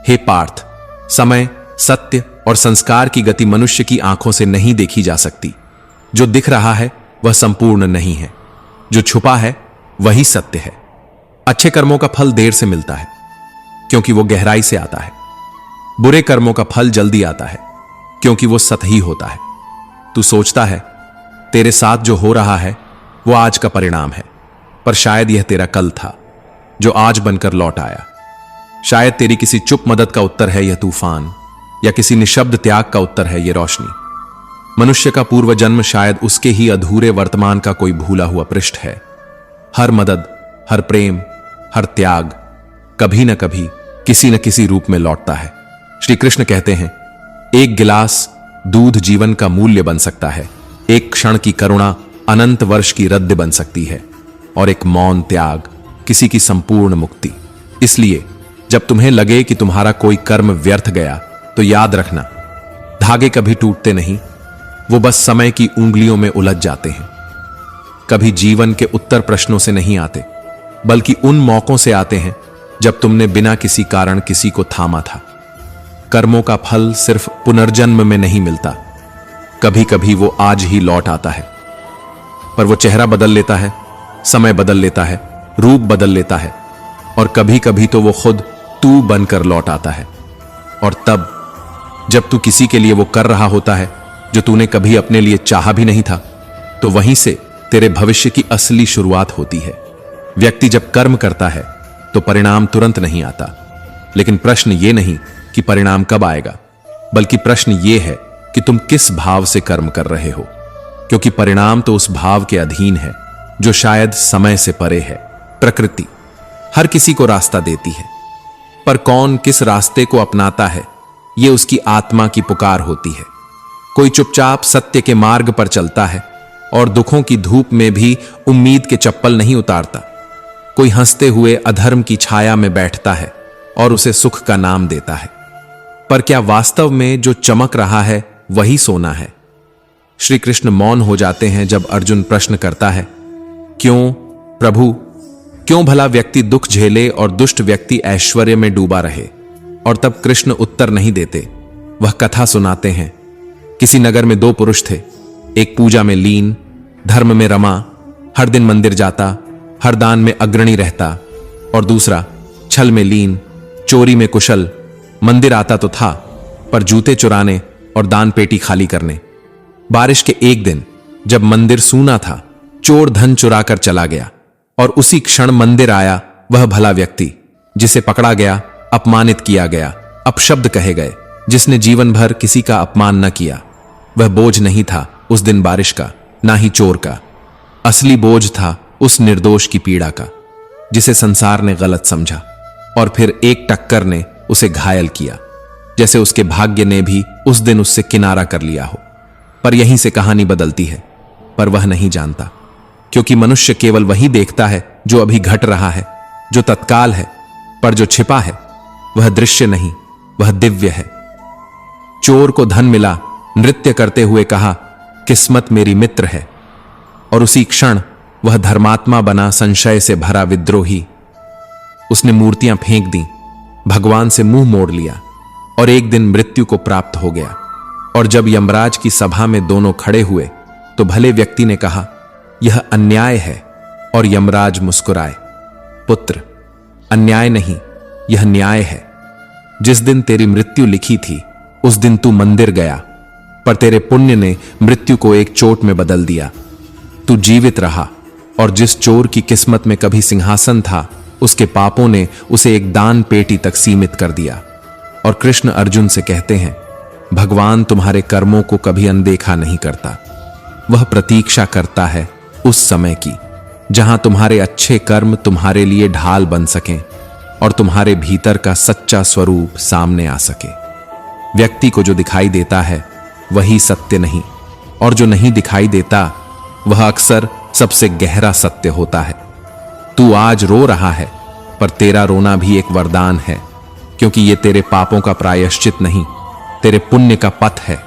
हे पार्थ, समय, सत्य और संस्कार की गति मनुष्य की आंखों से नहीं देखी जा सकती। जो दिख रहा है वह संपूर्ण नहीं है, जो छुपा है वही सत्य है। अच्छे कर्मों का फल देर से मिलता है क्योंकि वो गहराई से आता है। बुरे कर्मों का फल जल्दी आता है क्योंकि वो सतही होता है। तू सोचता है तेरे साथ जो हो रहा है वो आज का परिणाम है, पर शायद यह तेरा कल था जो आज बनकर लौट आया। शायद तेरी किसी चुप मदद का उत्तर है यह तूफान, या किसी निशब्द त्याग का उत्तर है यह रोशनी। मनुष्य का पूर्व जन्म शायद उसके ही अधूरे वर्तमान का कोई भूला हुआ पृष्ठ है। हर मदद, हर प्रेम, हर त्याग कभी न कभी किसी न किसी रूप में लौटता है। श्री कृष्ण कहते हैं, एक गिलास दूध जीवन का मूल्य बन सकता है, एक क्षण की करुणा अनंत वर्ष की रद्द बन सकती है, और एक मौन त्याग किसी की संपूर्ण मुक्ति। इसलिए जब तुम्हें लगे कि तुम्हारा कोई कर्म व्यर्थ गया तो याद रखना, धागे कभी टूटते नहीं, वो बस समय की उंगलियों में उलझ जाते हैं। कभी जीवन के उत्तर प्रश्नों से नहीं आते, बल्कि उन मौकों से आते हैं जब तुमने बिना किसी कारण किसी को थामा था। कर्मों का फल सिर्फ पुनर्जन्म में नहीं मिलता, कभी कभी वो आज ही लौट आता है। पर वो चेहरा बदल लेता है, समय बदल लेता है, रूप बदल लेता है, और कभी कभी तो वो खुद तू बनकर लौट आता है। और तब जब तू किसी के लिए वो कर रहा होता है जो तूने कभी अपने लिए चाहा भी नहीं था, तो वहीं से तेरे भविष्य की असली शुरुआत होती है। व्यक्ति जब कर्म करता है तो परिणाम तुरंत नहीं आता, लेकिन प्रश्न ये नहीं कि परिणाम कब आएगा, बल्कि प्रश्न ये है कि तुम किस भाव से कर्म कर रहे हो, क्योंकि परिणाम तो उस भाव के अधीन है जो शायद समय से परे है। प्रकृति हर किसी को रास्ता देती है, पर कौन किस रास्ते को अपनाता है, यह उसकी आत्मा की पुकार होती है। कोई चुपचाप सत्य के मार्ग पर चलता है और दुखों की धूप में भी उम्मीद के चप्पल नहीं उतारता। कोई हंसते हुए अधर्म की छाया में बैठता है और उसे सुख का नाम देता है। पर क्या वास्तव में जो चमक रहा है वही सोना है? श्री कृष्ण मौन हो जाते हैं जब अर्जुन प्रश्न करता है, क्यों प्रभु, क्यों भला व्यक्ति दुख झेले और दुष्ट व्यक्ति ऐश्वर्य में डूबा रहे? और तब कृष्ण उत्तर नहीं देते, वह कथा सुनाते हैं। किसी नगर में दो पुरुष थे, एक पूजा में लीन, धर्म में रमा, हर दिन मंदिर जाता, हर दान में अग्रणी रहता, और दूसरा छल में लीन, चोरी में कुशल, मंदिर आता तो था पर जूते चुराने और दान पेटी खाली करने। बारिश के एक दिन जब मंदिर सूना था, चोर धन चुरा कर चला गया, और उसी क्षण मंदिर आया वह भला व्यक्ति जिसे पकड़ा गया, अपमानित किया गया, अपशब्द कहे गए, जिसने जीवन भर किसी का अपमान न किया। वह बोझ नहीं था उस दिन बारिश का, ना ही चोर का। असली बोझ था उस निर्दोष की पीड़ा का, जिसे संसार ने गलत समझा, और फिर एक टक्कर ने उसे घायल किया, जैसे उसके भाग्य ने भी उस दिन उससे किनारा कर लिया हो। पर यहीं से कहानी बदलती है, पर वह नहीं जानता, क्योंकि मनुष्य केवल वही देखता है जो अभी घट रहा है, जो तत्काल है, पर जो छिपा है वह दृश्य नहीं, वह दिव्य है। चोर को धन मिला, नृत्य करते हुए कहा, किस्मत मेरी मित्र है, और उसी क्षण वह धर्मात्मा बना संशय से भरा विद्रोही। उसने मूर्तियां फेंक दी, भगवान से मुंह मोड़ लिया, और एक दिन मृत्यु को प्राप्त हो गया। और जब यमराज की सभा में दोनों खड़े हुए तो भले व्यक्ति ने कहा, यह अन्याय है, और यमराज मुस्कुराए, पुत्र अन्याय नहीं, यह न्याय है। जिस दिन तेरी मृत्यु लिखी थी उस दिन तू मंदिर गया, पर तेरे पुण्य ने मृत्यु को एक चोट में बदल दिया। तू जीवित रहा, और जिस चोर की किस्मत में कभी सिंहासन था, उसके पापों ने उसे एक दान पेटी तक सीमित कर दिया। और कृष्ण अर्जुन से कहते हैं, भगवान तुम्हारे कर्मों को कभी अनदेखा नहीं करता, वह प्रतीक्षा करता है उस समय की जहां तुम्हारे अच्छे कर्म तुम्हारे लिए ढाल बन सकें और तुम्हारे भीतर का सच्चा स्वरूप सामने आ सके। व्यक्ति को जो दिखाई देता है वही सत्य नहीं, और जो नहीं दिखाई देता वह अक्सर सबसे गहरा सत्य होता है। तू आज रो रहा है, पर तेरा रोना भी एक वरदान है, क्योंकि ये तेरे पापों का प्रायश्चित नहीं, तेरे पुण्य का पथ है।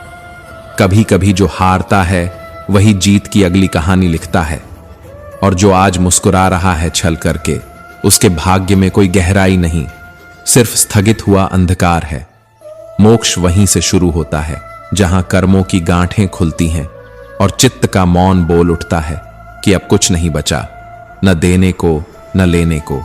कभी कभी जो हारता है वही जीत की अगली कहानी लिखता है, और जो आज मुस्कुरा रहा है छल करके, उसके भाग्य में कोई गहराई नहीं, सिर्फ स्थगित हुआ अंधकार है। मोक्ष वहीं से शुरू होता है जहां कर्मों की गांठें खुलती हैं और चित्त का मौन बोल उठता है कि अब कुछ नहीं बचा, न देने को न लेने को।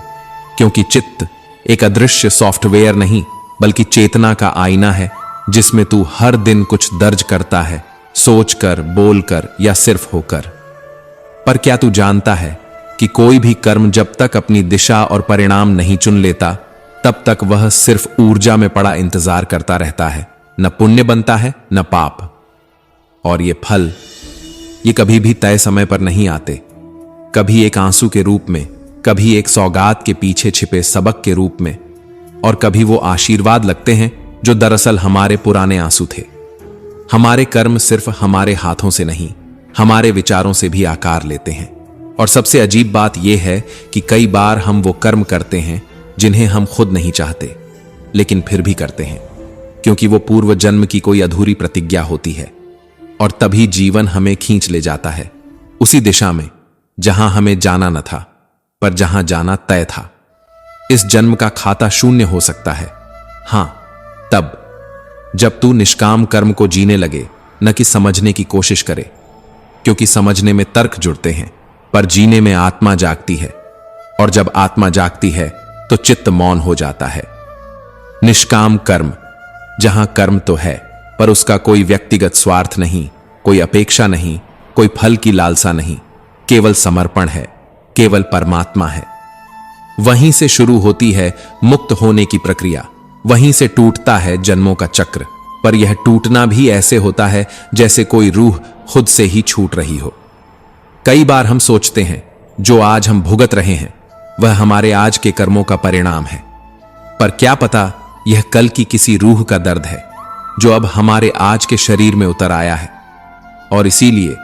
क्योंकि चित्त एक अदृश्य सॉफ्टवेयर नहीं, बल्कि चेतना का आईना है, जिसमें तू हर दिन कुछ दर्ज करता है, सोचकर, बोलकर या सिर्फ होकर। पर क्या तू जानता है कि कोई भी कर्म जब तक अपनी दिशा और परिणाम नहीं चुन लेता, तब तक वह सिर्फ ऊर्जा में पड़ा इंतजार करता रहता है, न पुण्य बनता है न पाप। और ये फल, ये कभी भी तय समय पर नहीं आते। कभी एक आंसू के रूप में, कभी एक सौगात के पीछे छिपे सबक के रूप में, और कभी वो आशीर्वाद लगते हैं जो दरअसल हमारे पुराने आंसू थे। हमारे कर्म सिर्फ हमारे हाथों से नहीं, हमारे विचारों से भी आकार लेते हैं। और सबसे अजीब बात यह है कि कई बार हम वो कर्म करते हैं जिन्हें हम खुद नहीं चाहते, लेकिन फिर भी करते हैं, क्योंकि वो पूर्व जन्म की कोई अधूरी प्रतिज्ञा होती है। और तभी जीवन हमें खींच ले जाता है उसी दिशा में जहां हमें जाना न था, पर जहां जाना तय था। इस जन्म का खाता शून्य हो सकता है, हां, तब जब तू निष्काम कर्म को जीने लगे, न कि समझने की कोशिश करे, क्योंकि समझने में तर्क जुड़ते हैं, पर जीने में आत्मा जागती है। और जब आत्मा जागती है तो चित्त मौन हो जाता है। निष्काम कर्म, जहां कर्म तो है पर उसका कोई व्यक्तिगत स्वार्थ नहीं, कोई अपेक्षा नहीं, कोई फल की लालसा नहीं, केवल समर्पण है, केवल परमात्मा है। वहीं से शुरू होती है मुक्त होने की प्रक्रिया, वहीं से टूटता है जन्मों का चक्र। पर यह टूटना भी ऐसे होता है जैसे कोई रूह खुद से ही छूट रही हो। कई बार हम सोचते हैं जो आज हम भुगत रहे हैं वह हमारे आज के कर्मों का परिणाम है, पर क्या पता यह कल की किसी रूह का दर्द है जो अब हमारे आज के शरीर में उतर आया है। और इसीलिए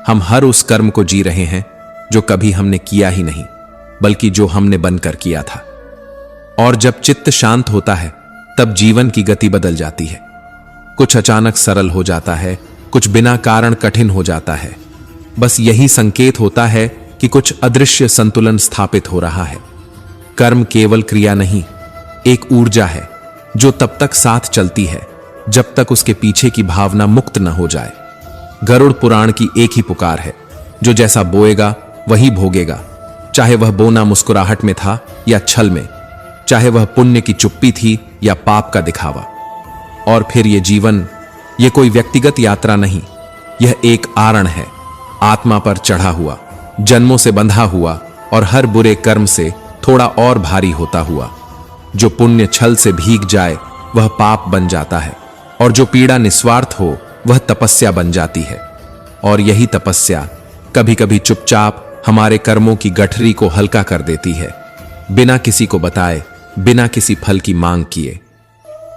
हम हर उस कर्म को जी रहे हैं जो कभी हमने किया ही नहीं, बल्कि जो हमने बनकर किया था। और जब चित्त शांत होता है तब जीवन की गति बदल जाती है। कुछ अचानक सरल हो जाता है, कुछ बिना कारण कठिन हो जाता है। बस यही संकेत होता है कि कुछ अदृश्य संतुलन स्थापित हो रहा है। कर्म केवल क्रिया नहीं, एक ऊर्जा है जो तब तक साथ चलती है जब तक उसके पीछे की भावना मुक्त न हो जाए। गरुड़ पुराण की एक ही पुकार है, जो जैसा बोएगा वही भोगेगा, चाहे वह बोना मुस्कुराहट में था या छल में, चाहे वह पुण्य की चुप्पी थी या पाप का दिखावा। और फिर ये जीवन, ये कोई व्यक्तिगत यात्रा नहीं, यह एक आरण है, आत्मा पर चढ़ा हुआ, जन्मों से बंधा हुआ और हर बुरे कर्म से थोड़ा और भारी होता हुआ। जो पुण्य छल से भीग जाए वह पाप बन जाता है, और जो पीड़ा निस्वार्थ हो वह तपस्या बन जाती है। और यही तपस्या कभी कभी चुपचाप हमारे कर्मों की गठरी को हल्का कर देती है, बिना किसी को बताए, बिना किसी फल की मांग किए।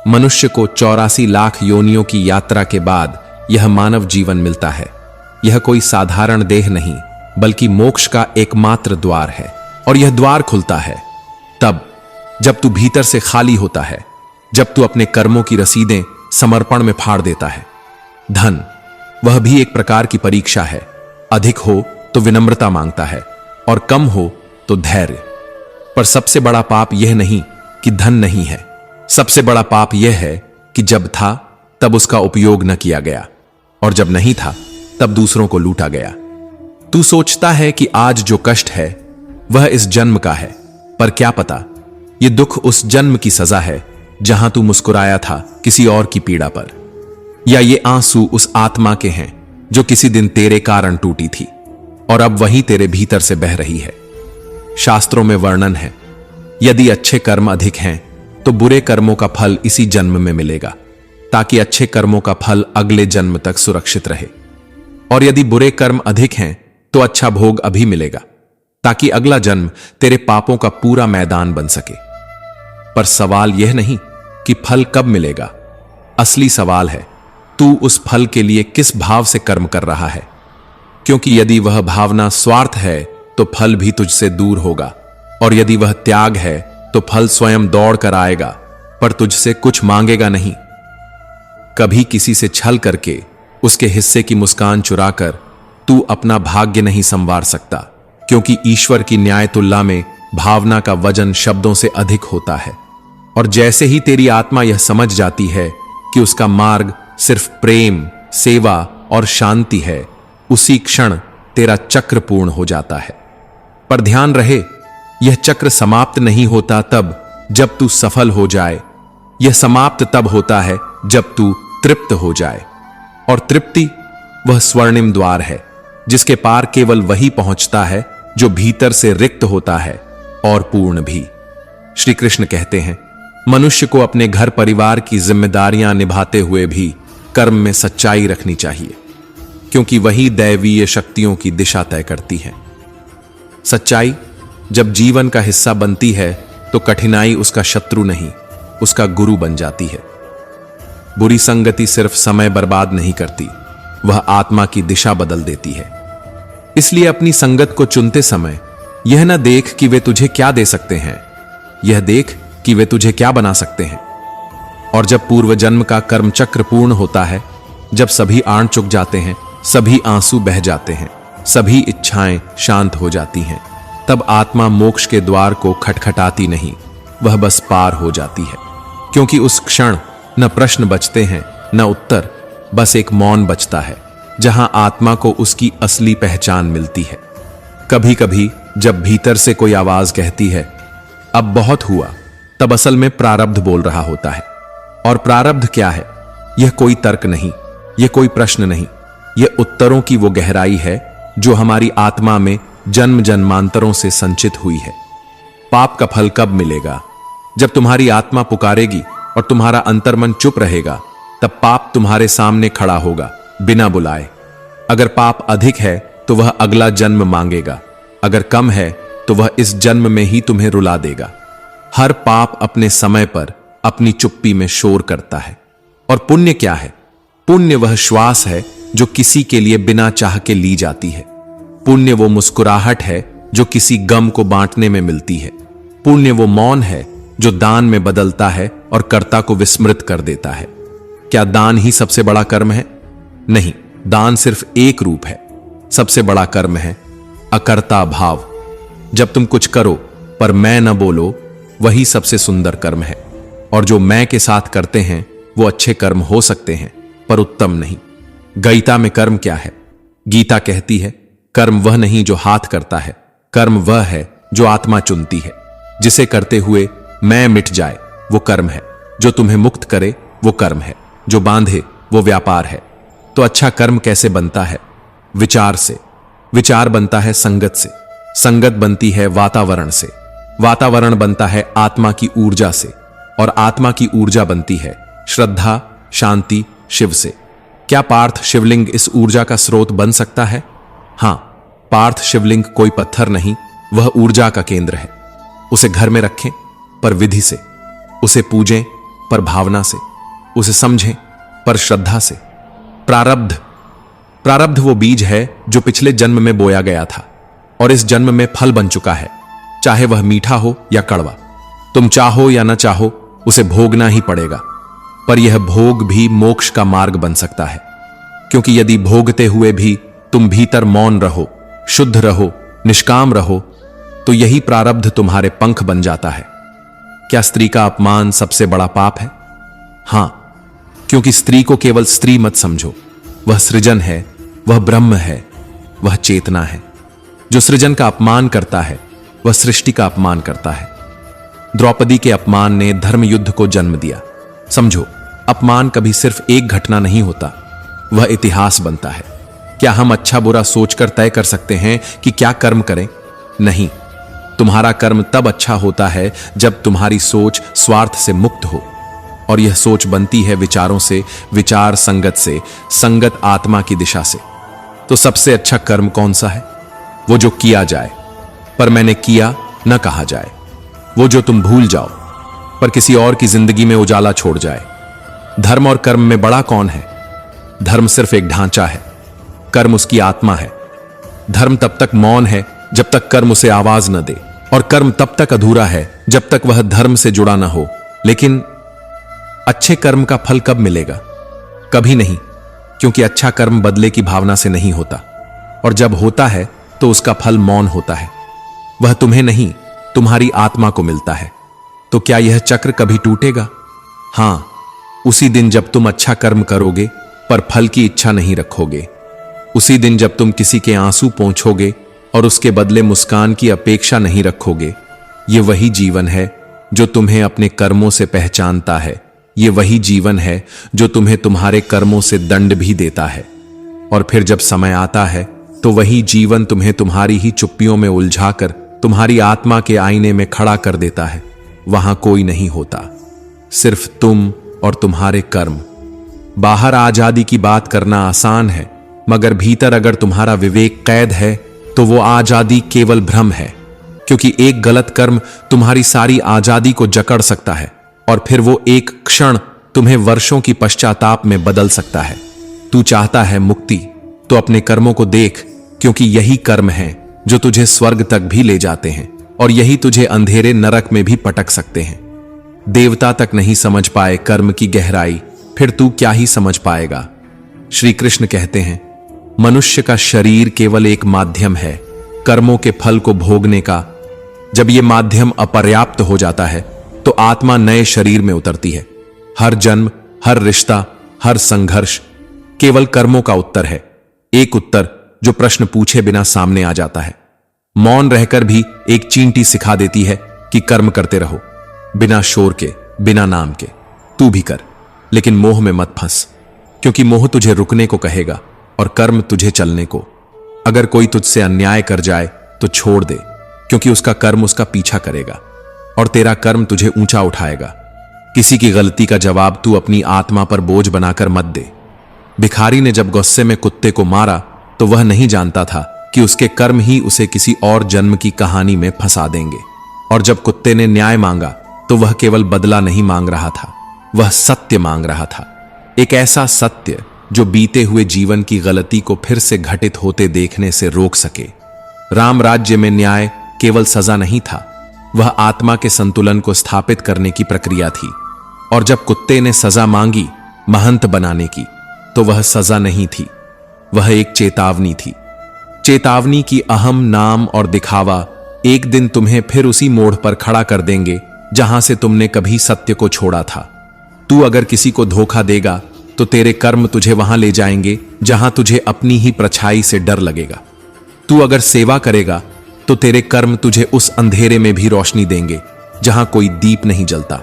मनुष्य को 84 लाख योनियों की यात्रा के बाद यह मानव जीवन मिलता है। यह कोई साधारण देह नहीं, बल्कि मोक्ष का एकमात्र द्वार है। और यह द्वार खुलता है तब जब तू भीतर से खाली होता है, जब तू अपने कर्मों की रसीदें समर्पण में फाड़ देता है। धन, वह भी एक प्रकार की परीक्षा है। अधिक हो तो विनम्रता मांगता है, और कम हो तो धैर्य। पर सबसे बड़ा पाप यह नहीं कि धन नहीं है, सबसे बड़ा पाप यह है कि जब था तब उसका उपयोग न किया गया, और जब नहीं था तब दूसरों को लूटा गया। तू सोचता है कि आज जो कष्ट है वह इस जन्म का है, पर क्या पता यह दुख उस जन्म की सजा है जहां तू मुस्कुराया था किसी और की पीड़ा पर। या ये आंसू उस आत्मा के हैं जो किसी दिन तेरे कारण टूटी थी और अब वही तेरे भीतर से बह रही है। शास्त्रों में वर्णन है, यदि अच्छे कर्म अधिक हैं तो बुरे कर्मों का फल इसी जन्म में मिलेगा, ताकि अच्छे कर्मों का फल अगले जन्म तक सुरक्षित रहे। और यदि बुरे कर्म अधिक हैं तो अच्छा भोग अभी मिलेगा, ताकि अगला जन्म तेरे पापों का पूरा मैदान बन सके। पर सवाल यह नहीं कि फल कब मिलेगा, असली सवाल है तू उस फल के लिए किस भाव से कर्म कर रहा है। क्योंकि यदि वह भावना स्वार्थ है तो फल भी तुझसे दूर होगा, और यदि वह त्याग है तो फल स्वयं दौड़ कर आएगा, पर तुझसे कुछ मांगेगा नहीं। कभी किसी से छल करके उसके हिस्से की मुस्कान चुराकर तू अपना भाग्य नहीं संवार सकता, क्योंकि ईश्वर की न्याय तुल्ला में भावना का वजन शब्दों से अधिक होता है। और जैसे ही तेरी आत्मा यह समझ जाती है कि उसका मार्ग सिर्फ प्रेम, सेवा और शांति है, उसी क्षण तेरा चक्र पूर्ण हो जाता है। पर ध्यान रहे, यह चक्र समाप्त नहीं होता तब जब तू सफल हो जाए, यह समाप्त तब होता है जब तू तृप्त हो जाए। और तृप्ति वह स्वर्णिम द्वार है जिसके पार केवल वही पहुंचता है जो भीतर से रिक्त होता है और पूर्ण भी। श्री कृष्ण कहते हैं, मनुष्य को अपने घर परिवार की जिम्मेदारियां निभाते हुए भी कर्म में सच्चाई रखनी चाहिए। क्योंकि वही दैवीय शक्तियों की दिशा तय करती है। सच्चाई जब जीवन का हिस्सा बनती है तो कठिनाई उसका शत्रु नहीं, उसका गुरु बन जाती है। बुरी संगति सिर्फ समय बर्बाद नहीं करती, वह आत्मा की दिशा बदल देती है। इसलिए अपनी संगत को चुनते समय यह न देख कि वे तुझे क्या दे सकते हैं, यह देख कि वे तुझे क्या बना सकते हैं। और जब पूर्व जन्म का कर्म चक्र पूर्ण होता है, जब सभी आण चुक जाते हैं, सभी आंसू बह जाते हैं, सभी इच्छाएं शांत हो जाती हैं, तब आत्मा मोक्ष के द्वार को खटखटाती नहीं, वह बस पार हो जाती है। क्योंकि उस क्षण न प्रश्न बचते हैं न उत्तर, बस एक मौन बचता है जहां आत्मा को उसकी असली पहचान मिलती है। कभी कभी जब भीतर से कोई आवाज कहती है अब बहुत हुआ, तब असल में प्रारब्ध बोल रहा होता है। और प्रारब्ध क्या है? यह कोई तर्क नहीं, यह कोई प्रश्न नहीं, यह उत्तरों की वो गहराई है जो हमारी आत्मा में जन्म जन्मांतरों से संचित हुई है। पाप का फल कब मिलेगा? जब तुम्हारी आत्मा पुकारेगी और तुम्हारा अंतर्मन चुप रहेगा, तब पाप तुम्हारे सामने खड़ा होगा बिना बुलाए। अगर पाप अधिक है तो वह अगला जन्म मांगेगा, अगर कम है तो वह इस जन्म में ही तुम्हें रुला देगा। हर पाप अपने समय पर अपनी चुप्पी में शोर करता है। और पुण्य क्या है? पुण्य वह श्वास है जो किसी के लिए बिना चाह के ली जाती है। पुण्य वो मुस्कुराहट है जो किसी गम को बांटने में मिलती है। पुण्य वो मौन है जो दान में बदलता है और कर्ता को विस्मृत कर देता है। क्या दान ही सबसे बड़ा कर्म है? नहीं, दान सिर्फ एक रूप है। सबसे बड़ा कर्म है अकर्ता भाव। जब तुम कुछ करो पर मैं न बोलो, वही सबसे सुंदर कर्म है। और जो मैं के साथ करते हैं वो अच्छे कर्म हो सकते हैं पर उत्तम नहीं। गीता में कर्म क्या है? गीता कहती है कर्म वह नहीं जो हाथ करता है, कर्म वह है जो आत्मा चुनती है। जिसे करते हुए मैं मिट जाए वो कर्म है, जो तुम्हें मुक्त करे वो कर्म है, जो बांधे वो व्यापार है। तो अच्छा कर्म कैसे बनता है? विचार से। विचार बनता है संगत से, संगत बनती है वातावरण से, वातावरण बनता है आत्मा की ऊर्जा से, और आत्मा की ऊर्जा बनती है श्रद्धा, शांति, शिव से। क्या पार्थ शिवलिंग इस ऊर्जा का स्रोत बन सकता है? हां, पार्थ शिवलिंग कोई पत्थर नहीं, वह ऊर्जा का केंद्र है। उसे घर में रखें पर विधि से, उसे पूजें पर भावना से, उसे समझें पर श्रद्धा से। प्रारब्ध, प्रारब्ध वो बीज है जो पिछले जन्म में बोया गया था और इस जन्म में फल बन चुका है, चाहे वह मीठा हो या कड़वा। तुम चाहो या न चाहो उसे भोगना ही पड़ेगा। पर यह भोग भी मोक्ष का मार्ग बन सकता है, क्योंकि यदि भोगते हुए भी तुम भीतर मौन रहो, शुद्ध रहो, निष्काम रहो, तो यही प्रारब्ध तुम्हारे पंख बन जाता है। क्या स्त्री का अपमान सबसे बड़ा पाप है? हां, क्योंकि स्त्री को केवल स्त्री मत समझो, वह सृजन है, वह ब्रह्म है, वह चेतना है। जो सृजन का अपमान करता है वह सृष्टि का अपमान करता है। द्रौपदी के अपमान ने धर्म युद्ध को जन्म दिया। समझो, अपमान कभी सिर्फ एक घटना नहीं होता, वह इतिहास बनता है। क्या हम अच्छा बुरा सोचकर तय कर सकते हैं कि क्या कर्म करें? नहीं, तुम्हारा कर्म तब अच्छा होता है जब तुम्हारी सोच स्वार्थ से मुक्त हो, और यह सोच बनती है विचारों से, विचार संगत से, संगत आत्मा की दिशा से। तो सबसे अच्छा कर्म कौन सा है? वो जो किया जाए पर मैंने किया न कहा जाए, वो जो तुम भूल जाओ पर किसी और की जिंदगी में उजाला छोड़ जाए। धर्म और कर्म में बड़ा कौन है? धर्म सिर्फ एक ढांचा है, कर्म उसकी आत्मा है। धर्म तब तक मौन है जब तक कर्म उसे आवाज न दे, और कर्म तब तक अधूरा है जब तक वह धर्म से जुड़ा न हो। लेकिन अच्छे कर्म का फल कब मिलेगा? कभी नहीं, क्योंकि अच्छा कर्म बदले की भावना से नहीं होता, और जब होता है तो उसका फल मौन होता है। वह तुम्हें नहीं, तुम्हारी आत्मा को मिलता है। तो क्या यह चक्र कभी टूटेगा? हां, उसी दिन जब तुम अच्छा कर्म करोगे पर फल की इच्छा नहीं रखोगे, उसी दिन जब तुम किसी के आंसू पोंछोगे और उसके बदले मुस्कान की अपेक्षा नहीं रखोगे। ये वही जीवन है जो तुम्हें अपने कर्मों से पहचानता है। ये वही जीवन है जो तुम्हें तुम्हारे कर्मों से दंड भी देता है। और फिर जब समय आता है तो वही जीवन तुम्हें तुम्हारी ही चुप्पियों में उलझाकर तुम्हारी आत्मा के आईने में खड़ा कर देता है। वहां कोई नहीं होता, सिर्फ तुम और तुम्हारे कर्म। बाहर आजादी की बात करना आसान है, मगर भीतर अगर तुम्हारा विवेक कैद है तो वो आजादी केवल भ्रम है, क्योंकि एक गलत कर्म तुम्हारी सारी आजादी को जकड़ सकता है और फिर वो एक क्षण तुम्हें वर्षों की पश्चाताप में बदल सकता है। तू चाहता है मुक्ति, तो अपने कर्मों को देख, क्योंकि यही कर्म हैं जो तुझे स्वर्ग तक भी ले जाते हैं और यही तुझे अंधेरे नरक में भी पटक सकते हैं। देवता तक नहीं समझ पाए कर्म की गहराई, फिर तू क्या ही समझ पाएगा। श्री कृष्ण कहते हैं, मनुष्य का शरीर केवल एक माध्यम है कर्मों के फल को भोगने का। जब यह माध्यम अपर्याप्त हो जाता है तो आत्मा नए शरीर में उतरती है। हर जन्म, हर रिश्ता, हर संघर्ष केवल कर्मों का उत्तर है। एक उत्तर जो प्रश्न पूछे बिना सामने आ जाता है। मौन रहकर भी एक चींटी सिखा देती है कि कर्म करते रहो, बिना शोर के, बिना नाम के। तू भी कर, लेकिन मोह में मत फंस, क्योंकि मोह तुझे रुकने को कहेगा और कर्म तुझे चलने को। अगर कोई तुझसे अन्याय कर जाए तो छोड़ दे, क्योंकि उसका कर्म उसका पीछा करेगा और तेरा कर्म तुझे ऊंचा उठाएगा। किसी की गलती का जवाब तू अपनी आत्मा पर बोझ बनाकर मत दे। भिखारी ने जब गुस्से में कुत्ते को मारा तो वह नहीं जानता था कि उसके कर्म ही उसे किसी और जन्म की कहानी में फंसा देंगे। और जब कुत्ते ने न्याय मांगा तो वह केवल बदला नहीं मांग रहा था, वह सत्य मांग रहा था। एक ऐसा सत्य जो बीते हुए जीवन की गलती को फिर से घटित होते देखने से रोक सके। राम राज्य में न्याय केवल सजा नहीं था, वह आत्मा के संतुलन को स्थापित करने की प्रक्रिया थी। और जब कुत्ते ने सजा मांगी महंत बनाने की, तो वह सजा नहीं थी, वह एक चेतावनी थी। चेतावनी की अहम, नाम और दिखावा एक दिन तुम्हें फिर उसी मोड़ पर खड़ा कर देंगे जहां से तुमने कभी सत्य को छोड़ा था। तू अगर किसी को धोखा देगा तो तेरे कर्म तुझे वहां ले जाएंगे जहां तुझे अपनी ही परछाई से डर लगेगा। तू अगर सेवा करेगा तो तेरे कर्म तुझे उस अंधेरे में भी रोशनी देंगे जहां कोई दीप नहीं जलता।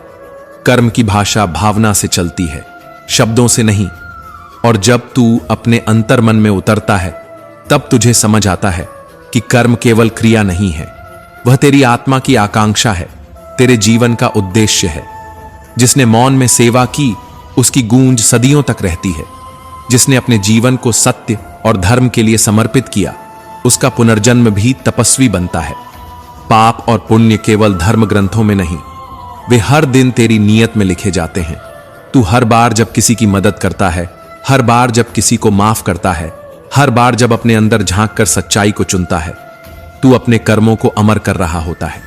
कर्म की भाषा भावना से चलती है, शब्दों से नहीं। और जब तू अपने अंतर मन में उतरता है तब तुझे समझ आता है कि कर्म केवल क्रिया नहीं है, वह तेरी आत्मा की आकांक्षा है, तेरे जीवन का उद्देश्य है। जिसने मौन में सेवा की उसकी गूंज सदियों तक रहती है। जिसने अपने जीवन को सत्य और धर्म के लिए समर्पित किया उसका पुनर्जन्म भी तपस्वी बनता है। पाप और पुण्य केवल धर्म ग्रंथों में नहीं, वे हर दिन तेरी नीयत में लिखे जाते हैं। तू हर बार जब किसी की मदद करता है, हर बार जब किसी को माफ करता है, हर बार जब अपने अंदर झांक कर सच्चाई को चुनता है, तू अपने कर्मों को अमर कर रहा होता है।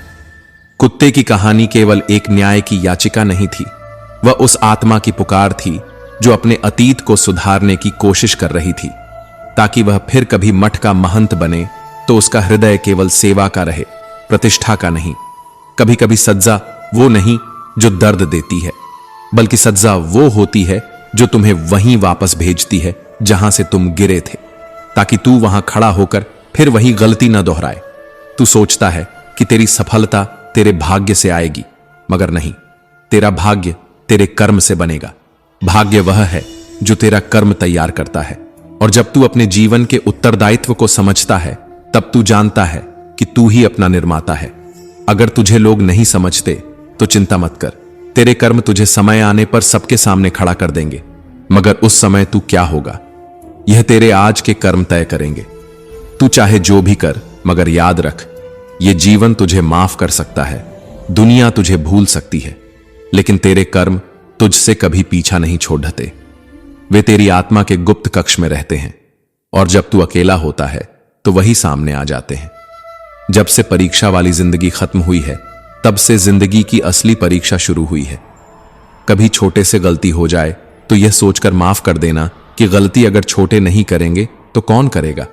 कुत्ते की कहानी केवल एक न्याय की याचिका नहीं थी, वह उस आत्मा की पुकार थी जो अपने अतीत को सुधारने की कोशिश कर रही थी, ताकि वह फिर कभी मठ का महंत बने तो उसका हृदय केवल सेवा का रहे, प्रतिष्ठा का नहीं। कभी कभी सज्जा वो नहीं जो दर्द देती है, बल्कि सज्जा वो होती है जो तुम्हें वहीं वापस भेजती है जहां से तुम गिरे थे, ताकि तू वहां खड़ा होकर फिर वही गलती न दोहराए। तू सोचता है कि तेरी सफलता तेरे भाग्य से आएगी, मगर नहीं, तेरा भाग्य तेरे कर्म से बनेगा। भाग्य वह है जो तेरा कर्म तैयार करता है। और जब तू अपने जीवन के उत्तरदायित्व को समझता है तब तू जानता है कि तू ही अपना निर्माता है। अगर तुझे लोग नहीं समझते तो चिंता मत कर, तेरे कर्म तुझे समय आने पर सबके सामने खड़ा कर देंगे, मगर उस समय तू क्या होगा यह तेरे आज के कर्म तय करेंगे। तू चाहे जो भी कर, मगर याद रख, यह जीवन तुझे माफ कर सकता है, दुनिया तुझे भूल सकती है, लेकिन तेरे कर्म तुझसे कभी पीछा नहीं छोड़ते। वे तेरी आत्मा के गुप्त कक्ष में रहते हैं और जब तू अकेला होता है तो वही सामने आ जाते हैं। जब से परीक्षा वाली जिंदगी खत्म हुई है तब से जिंदगी की असली परीक्षा शुरू हुई है। कभी छोटे से गलती हो जाए तो यह सोचकर माफ कर देना कि गलती अगर छोटे नहीं करेंगे तो कौन करेगा।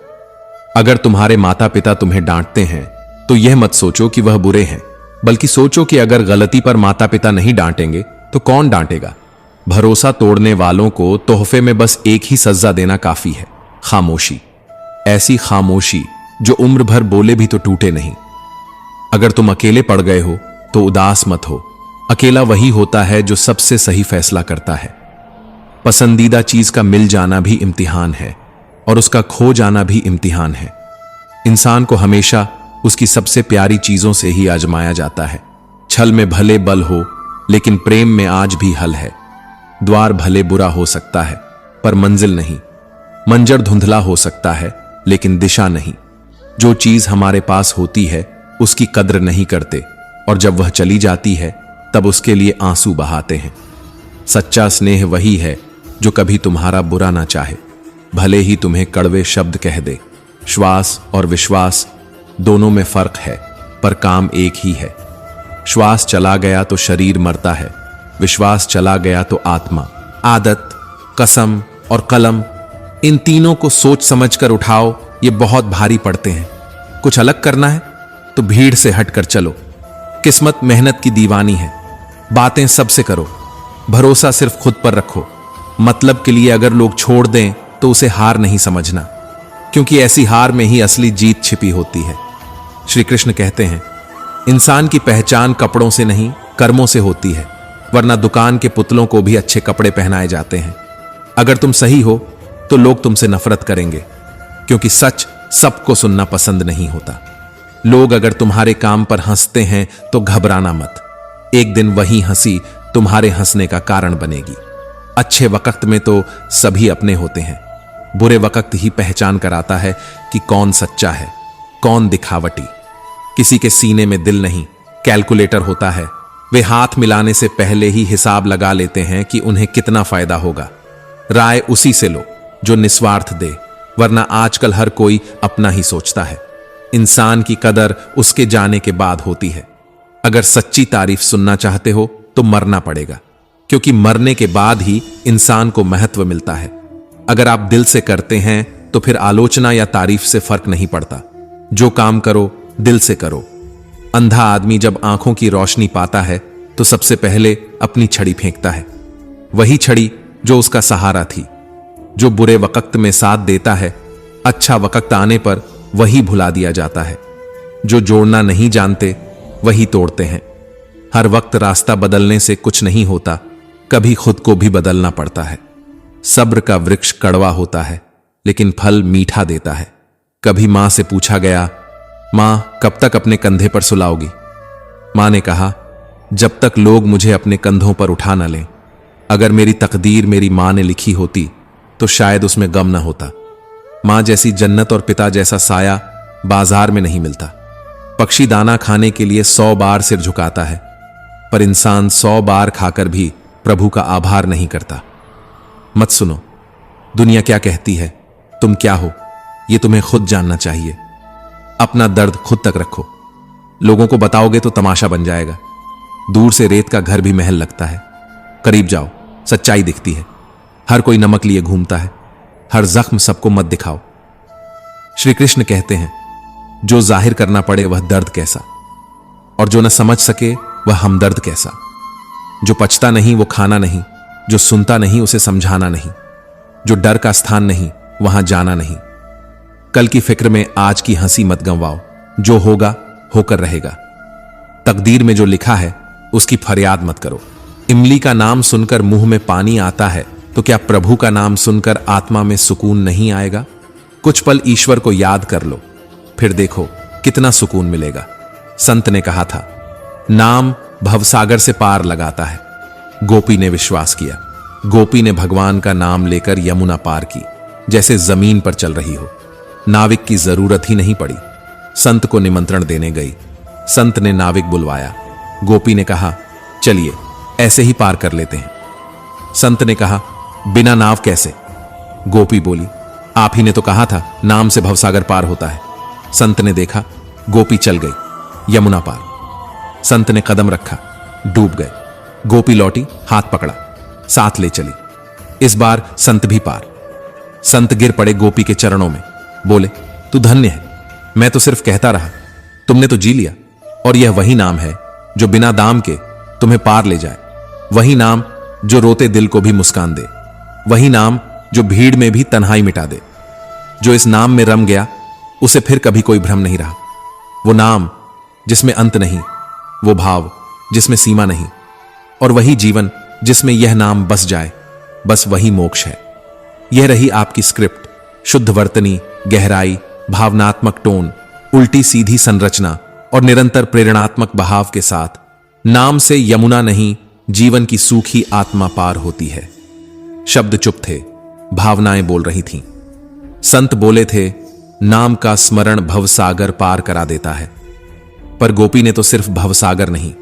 अगर तुम्हारे माता पिता तुम्हें डांटते हैं तो यह मत सोचो कि वह बुरे हैं, बल्कि सोचो कि अगर गलती पर माता पिता नहीं डांटेंगे तो कौन डांटेगा। भरोसा तोड़ने वालों को तोहफे में बस एक ही सज्जा देना काफी है, खामोशी। ऐसी खामोशी जो उम्र भर बोले भी तो टूटे नहीं। अगर तुम अकेले पड़ गए हो तो उदास मत हो, अकेला वही होता है जो सबसे सही फैसला करता है। पसंदीदा चीज का मिल जाना भी इम्तिहान है और उसका खो जाना भी इम्तिहान है। इंसान को हमेशा उसकी सबसे प्यारी चीजों से ही आजमाया जाता है। छल में भले बल हो, लेकिन प्रेम में आज भी हल है। द्वार भले बुरा हो सकता है पर मंजिल नहीं। मंजर धुंधला हो सकता है लेकिन दिशा नहीं। जो चीज हमारे पास होती है उसकी कद्र नहीं करते, और जब वह चली जाती है तब उसके लिए आंसू बहाते हैं। सच्चा स्नेह वही है जो कभी तुम्हारा बुरा ना चाहे, भले ही तुम्हें कड़वे शब्द कह दे। श्वास और विश्वास दोनों में फर्क है, पर काम एक ही है। श्वास चला गया तो शरीर मरता है, विश्वास चला गया तो आत्मा। आदत, कसम और कलम, इन तीनों को सोच समझकर उठाओ, ये बहुत भारी पड़ते हैं। कुछ अलग करना है तो भीड़ से हटकर चलो। किस्मत मेहनत की दीवानी है। बातें सबसे करो, भरोसा सिर्फ खुद पर रखो। मतलब के लिए अगर लोग छोड़ दें तो उसे हार नहीं समझना, क्योंकि ऐसी हार में ही असली जीत छिपी होती है। श्री कृष्ण कहते हैं, इंसान की पहचान कपड़ों से नहीं कर्मों से होती है, वरना दुकान के पुतलों को भी अच्छे कपड़े पहनाए जाते हैं। अगर तुम सही हो तो लोग तुमसे नफरत करेंगे, क्योंकि सच सबको सुनना पसंद नहीं होता। लोग अगर तुम्हारे काम पर हंसते हैं तो घबराना मत, एक दिन वही हंसी तुम्हारे हंसने का कारण बनेगी। अच्छे वक्त में तो सभी अपने होते हैं, बुरे वक्त ही पहचान कराता है कि कौन सच्चा है, कौन दिखावटी। किसी के सीने में दिल नहीं, कैलकुलेटर होता है। वे हाथ मिलाने से पहले ही हिसाब लगा लेते हैं कि उन्हें कितना फायदा होगा। राय उसी से लो जो निस्वार्थ दे, वरना आजकल हर कोई अपना ही सोचता है। इंसान की कदर उसके जाने के बाद होती है। अगर सच्ची तारीफ सुनना चाहते हो तो मरना पड़ेगा, क्योंकि मरने के बाद ही इंसान को महत्व मिलता है। अगर आप दिल से करते हैं तो फिर आलोचना या तारीफ से फर्क नहीं पड़ता। जो काम करो दिल से करो। अंधा आदमी जब आंखों की रोशनी पाता है तो सबसे पहले अपनी छड़ी फेंकता है, वही छड़ी जो उसका सहारा थी। जो बुरे वक्त में साथ देता है, अच्छा वक्त आने पर वही भुला दिया जाता है। जो जोड़ना नहीं जानते वही तोड़ते हैं। हर वक्त रास्ता बदलने से कुछ नहीं होता, कभी खुद को भी बदलना पड़ता है। सब्र का वृक्ष कड़वा होता है लेकिन फल मीठा देता है। कभी मां से पूछा गया, मां कब तक अपने कंधे पर सुलाओगी? मां ने कहा, जब तक लोग मुझे अपने कंधों पर उठा न लें। अगर मेरी तकदीर मेरी मां ने लिखी होती तो शायद उसमें गम न होता। मां जैसी जन्नत और पिता जैसा साया बाजार में नहीं मिलता। पक्षी दाना खाने के लिए 100 बार सिर झुकाता है, पर इंसान 100 बार खाकर भी प्रभु का आभार नहीं करता। मत सुनो दुनिया क्या कहती है, तुम क्या हो यह तुम्हें खुद जानना चाहिए। अपना दर्द खुद तक रखो। लोगों को बताओगे तो तमाशा बन जाएगा। दूर से रेत का घर भी महल लगता है, करीब जाओ सच्चाई दिखती है। हर कोई नमक लिए घूमता है, हर जख्म सबको मत दिखाओ। श्री कृष्ण कहते हैं, जो जाहिर करना पड़े वह दर्द कैसा, और जो न समझ सके वह हमदर्द कैसा। जो पचता नहीं वो खाना नहीं, जो सुनता नहीं उसे समझाना नहीं, जो डर का स्थान नहीं वहां जाना नहीं। कल की फिक्र में आज की हंसी मत गंवाओ। जो होगा होकर रहेगा। तकदीर में जो लिखा है उसकी फरियाद मत करो। इमली का नाम सुनकर मुंह में पानी आता है तो क्या प्रभु का नाम सुनकर आत्मा में सुकून नहीं आएगा? कुछ पल ईश्वर को याद कर लो, फिर देखो कितना सुकून मिलेगा। संत ने कहा था, नाम भवसागर से पार लगाता है। गोपी ने विश्वास किया। गोपी ने भगवान का नाम लेकर यमुना पार की, जैसे जमीन पर चल रही हो। नाविक की जरूरत ही नहीं पड़ी। संत को निमंत्रण देने गई। संत ने नाविक बुलवाया। गोपी ने कहा, चलिए ऐसे ही पार कर लेते हैं। संत ने कहा, बिना नाव कैसे? गोपी बोली, आप ही ने तो कहा था नाम से भवसागर पार होता है। संत ने देखा गोपी चल गई यमुना पार। संत ने कदम रखा, डूब गए। गोपी लौटी, हाथ पकड़ा, साथ ले चली। इस बार संत भी पार। संत गिर पड़े गोपी के चरणों में, बोले, तू धन्य है, मैं तो सिर्फ कहता रहा, तुमने तो जी लिया। और यह वही नाम है जो बिना दाम के तुम्हें पार ले जाए। वही नाम जो रोते दिल को भी मुस्कान दे। वही नाम जो भीड़ में भी तन्हाई मिटा दे। जो इस नाम में रम गया उसे फिर कभी कोई भ्रम नहीं रहा। वो नाम जिसमें अंत नहीं, वो भाव जिसमें सीमा नहीं, और वही जीवन जिसमें यह नाम बस जाए, बस वही मोक्ष है। यह रही आपकी स्क्रिप्ट। शुद्ध वर्तनी, गहराई, भावनात्मक टोन, उल्टी सीधी संरचना और निरंतर प्रेरणात्मक बहाव के साथ नाम से यमुना नहीं, जीवन की सूखी आत्मा पार होती है। शब्द चुप थे, भावनाएं बोल रही थीं। संत बोले थे, नाम का स्मरण भवसागर पार करा देता है। पर गोपी ने तो सिर्फ भवसागर नहीं,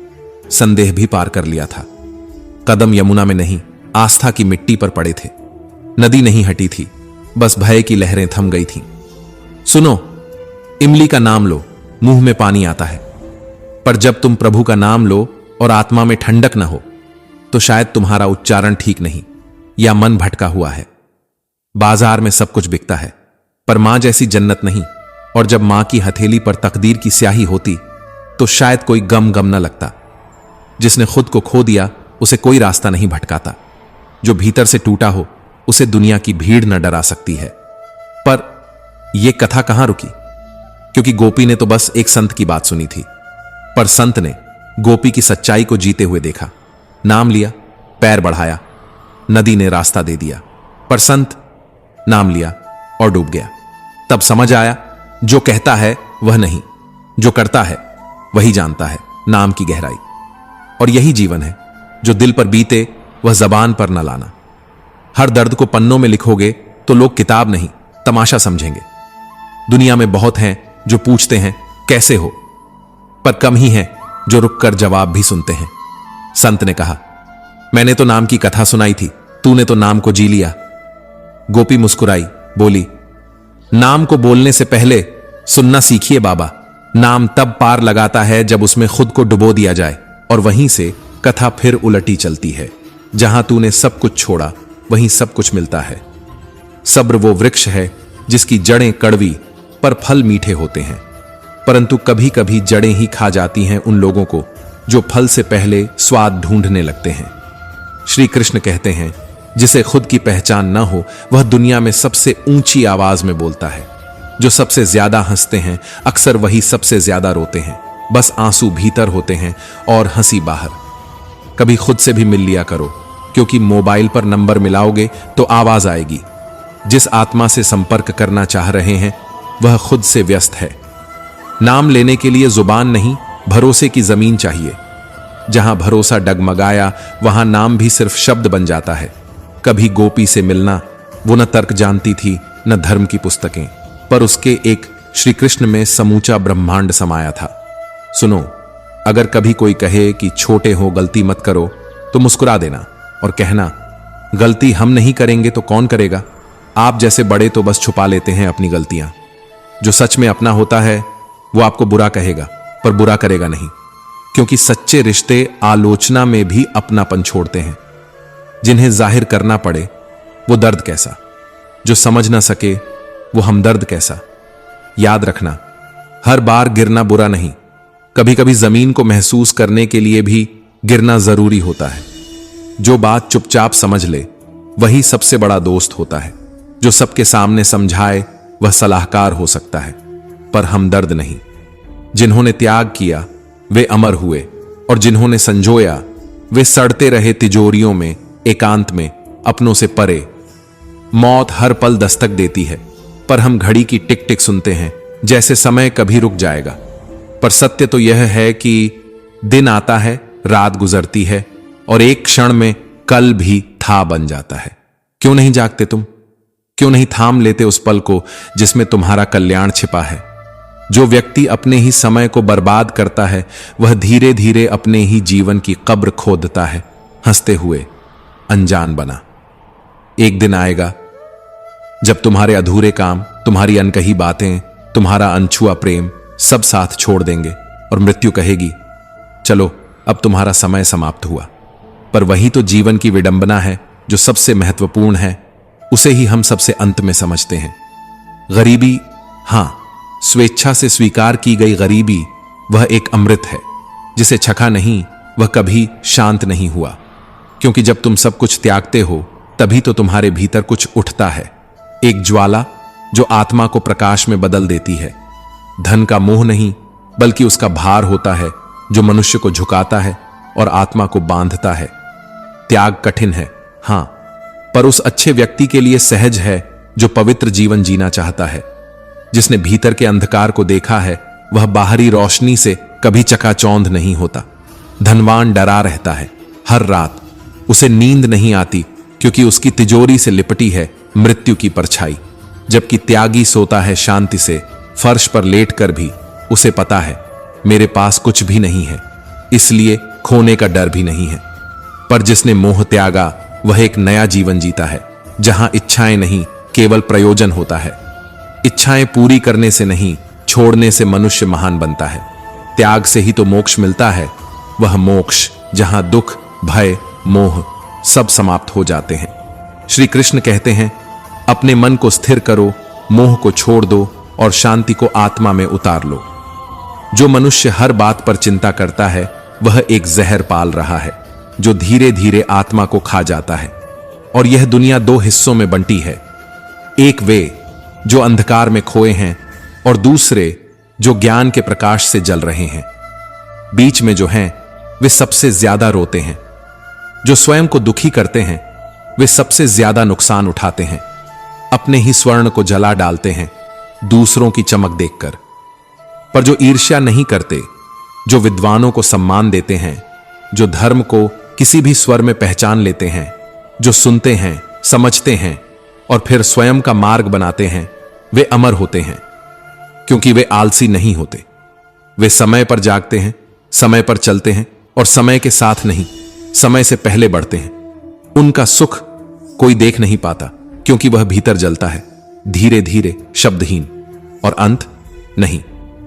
संदेह भी पार कर लिया था। कदम यमुना में नहीं, आस्था की मिट्टी पर पड़े थे। नदी नहीं हटी थी, बस भय की लहरें थम गई थीं। सुनो, इमली का नाम लो, मुंह में पानी आता है। पर जब तुम प्रभु का नाम लो और आत्मा में ठंडक न हो, तो शायद तुम्हारा उच्चारण ठीक नहीं या मन भटका हुआ है। बाजार में सब कुछ बिकता है, पर मां जैसी जन्नत नहीं। और जब मां की हथेली पर तकदीर की स्याही होती, तो शायद कोई गम न लगता। जिसने खुद को खो दिया, उसे कोई रास्ता नहीं भटकाता। जो भीतर से टूटा हो, उसे दुनिया की भीड़ न डरा सकती है। पर यह कथा कहां रुकी? क्योंकि गोपी ने तो बस एक संत की बात सुनी थी, पर संत ने गोपी की सच्चाई को जीते हुए देखा। नाम लिया, पैर बढ़ाया, नदी ने रास्ता दे दिया। पर संत नाम लिया और डूब गया। तब समझ आया, जो कहता है वह नहीं, जो करता है वही जानता है नाम की गहराई। और यही जीवन है, जो दिल पर बीते वह जबान पर न लाना। हर दर्द को पन्नों में लिखोगे तो लोग किताब नहीं, तमाशा समझेंगे। दुनिया में बहुत हैं जो पूछते हैं कैसे हो, पर कम ही हैं जो रुककर जवाब भी सुनते हैं। संत ने कहा, मैंने तो नाम की कथा सुनाई थी, तूने तो नाम को जी लिया। गोपी मुस्कुराई, बोली, नाम को बोलने से पहले सुनना सीखिए बाबा। नाम तब पार लगाता है जब उसमें खुद को डुबो दिया जाए, और वहीं से कथा फिर उलटी चलती है। जहां तूने सब कुछ छोड़ा, वहीं सब कुछ मिलता है। सब्र वो वृक्ष है जिसकी जड़ें कड़वी पर फल मीठे होते हैं, परंतु कभी कभी जड़ें ही खा जाती हैं उन लोगों को जो फल से पहले स्वाद ढूंढने लगते हैं। श्री कृष्ण कहते हैं, जिसे खुद की पहचान न हो, वह दुनिया में सबसे ऊंची आवाज में बोलता है। जो सबसे ज्यादा हंसते हैं, अक्सर वही सबसे ज्यादा रोते हैं। बस आंसू भीतर होते हैं और हंसी बाहर। कभी खुद से भी मिल लिया करो, क्योंकि मोबाइल पर नंबर मिलाओगे तो आवाज आएगी। जिस आत्मा से संपर्क करना चाह रहे हैं, वह खुद से व्यस्त है। नाम लेने के लिए जुबान नहीं, भरोसे की जमीन चाहिए। जहां भरोसा डगमगाया, वहां नाम भी सिर्फ शब्द बन जाता है। कभी गोपी से मिलना, वो न तर्क जानती थी न धर्म की पुस्तकें, पर उसके एक श्री कृष्ण में समूचा ब्रह्मांड समाया था। सुनो, अगर कभी कोई कहे कि छोटे हो, गलती मत करो, तो मुस्कुरा देना और कहना, गलती हम नहीं करेंगे तो कौन करेगा? आप जैसे बड़े तो बस छुपा लेते हैं अपनी गलतियां। जो सच में अपना होता है, वो आपको बुरा कहेगा, पर बुरा करेगा नहीं, क्योंकि सच्चे रिश्ते आलोचना में भी अपनापन छोड़ते हैं। जिन्हें जाहिर करना पड़े, वो दर्द कैसा। जो समझ ना सके, वो हमदर्द कैसा। याद रखना, हर बार गिरना बुरा नहीं। कभी कभी जमीन को महसूस करने के लिए भी गिरना जरूरी होता है। जो बात चुपचाप समझ ले, वही सबसे बड़ा दोस्त होता है। जो सबके सामने समझाए, वह सलाहकार हो सकता है, पर हमदर्द नहीं। जिन्होंने त्याग किया, वे अमर हुए, और जिन्होंने संजोया, वे सड़ते रहे तिजोरियों में, एकांत में, अपनों से परे। मौत हर पल दस्तक देती है, पर हम घड़ी की टिक टिक सुनते हैं, जैसे समय कभी रुक जाएगा। पर सत्य तो यह है कि दिन आता है, रात गुजरती है, और एक क्षण में कल भी था बन जाता है। क्यों नहीं जागते तुम? क्यों नहीं थाम लेते उस पल को जिसमें तुम्हारा कल्याण छिपा है? जो व्यक्ति अपने ही समय को बर्बाद करता है, वह धीरे धीरे अपने ही जीवन की कब्र खोदता है, हंसते हुए अनजान बना। एक दिन आएगा जब तुम्हारे अधूरे काम, तुम्हारी अनकही बातें, तुम्हारा अनछुआ प्रेम सब साथ छोड़ देंगे, और मृत्यु कहेगी, चलो अब तुम्हारा समय समाप्त हुआ। पर वही तो जीवन की विडंबना है, जो सबसे महत्वपूर्ण है, उसे ही हम सबसे अंत में समझते हैं। गरीबी, हां, स्वेच्छा से स्वीकार की गई गरीबी, वह एक अमृत है जिसे चखा नहीं, वह कभी शांत नहीं हुआ। क्योंकि जब तुम सब कुछ त्यागते हो, तभी तो तुम्हारे भीतर कुछ उठता है, एक ज्वाला जो आत्मा को प्रकाश में बदल देती है। धन का मोह नहीं, बल्कि उसका भार होता है, जो मनुष्य को झुकाता है और आत्मा को बांधता है। त्याग कठिन है, हां, पर उस अच्छे व्यक्ति के लिए सहज है जो पवित्र जीवन जीना चाहता है। जिसने भीतर के अंधकार को देखा है, वह बाहरी रोशनी से कभी चकाचौंध नहीं होता। धनवान डरा रहता है, हर रात उसे नींद नहीं आती, क्योंकि उसकी तिजोरी से लिपटी है मृत्यु की परछाई। जबकि त्यागी सोता है शांति से फर्श पर लेटकर भी उसे पता है मेरे पास कुछ भी नहीं है, इसलिए खोने का डर भी नहीं है। पर जिसने मोह त्यागा वह एक नया जीवन जीता है, जहां इच्छाएं नहीं केवल प्रयोजन होता है। इच्छाएं पूरी करने से नहीं छोड़ने से मनुष्य महान बनता है। त्याग से ही तो मोक्ष मिलता है, वह मोक्ष जहां दुख भय मोह सब समाप्त हो जाते हैं। श्री कृष्ण कहते हैं, अपने मन को स्थिर करो, मोह को छोड़ दो और शांति को आत्मा में उतार लो। जो मनुष्य हर बात पर चिंता करता है वह एक जहर पाल रहा है जो धीरे धीरे आत्मा को खा जाता है। और यह दुनिया दो हिस्सों में बंटी है, एक वे जो अंधकार में खोए हैं और दूसरे जो ज्ञान के प्रकाश से जल रहे हैं। बीच में जो हैं वे सबसे ज्यादा रोते हैं। जो स्वयं को दुखी करते हैं वे सबसे ज्यादा नुकसान उठाते हैं। अपने ही स्वर्ण को जला डालते हैं दूसरों की चमक देखकर। पर जो ईर्ष्या नहीं करते, जो विद्वानों को सम्मान देते हैं, जो धर्म को किसी भी स्वर में पहचान लेते हैं, जो सुनते हैं समझते हैं और फिर स्वयं का मार्ग बनाते हैं, वे अमर होते हैं। क्योंकि वे आलसी नहीं होते, वे समय पर जागते हैं, समय पर चलते हैं और समय के साथ नहीं समय से पहले बढ़ते हैं। उनका सुख कोई देख नहीं पाता क्योंकि वह भीतर जलता है, धीरे धीरे शब्दहीन। और अंत नहीं,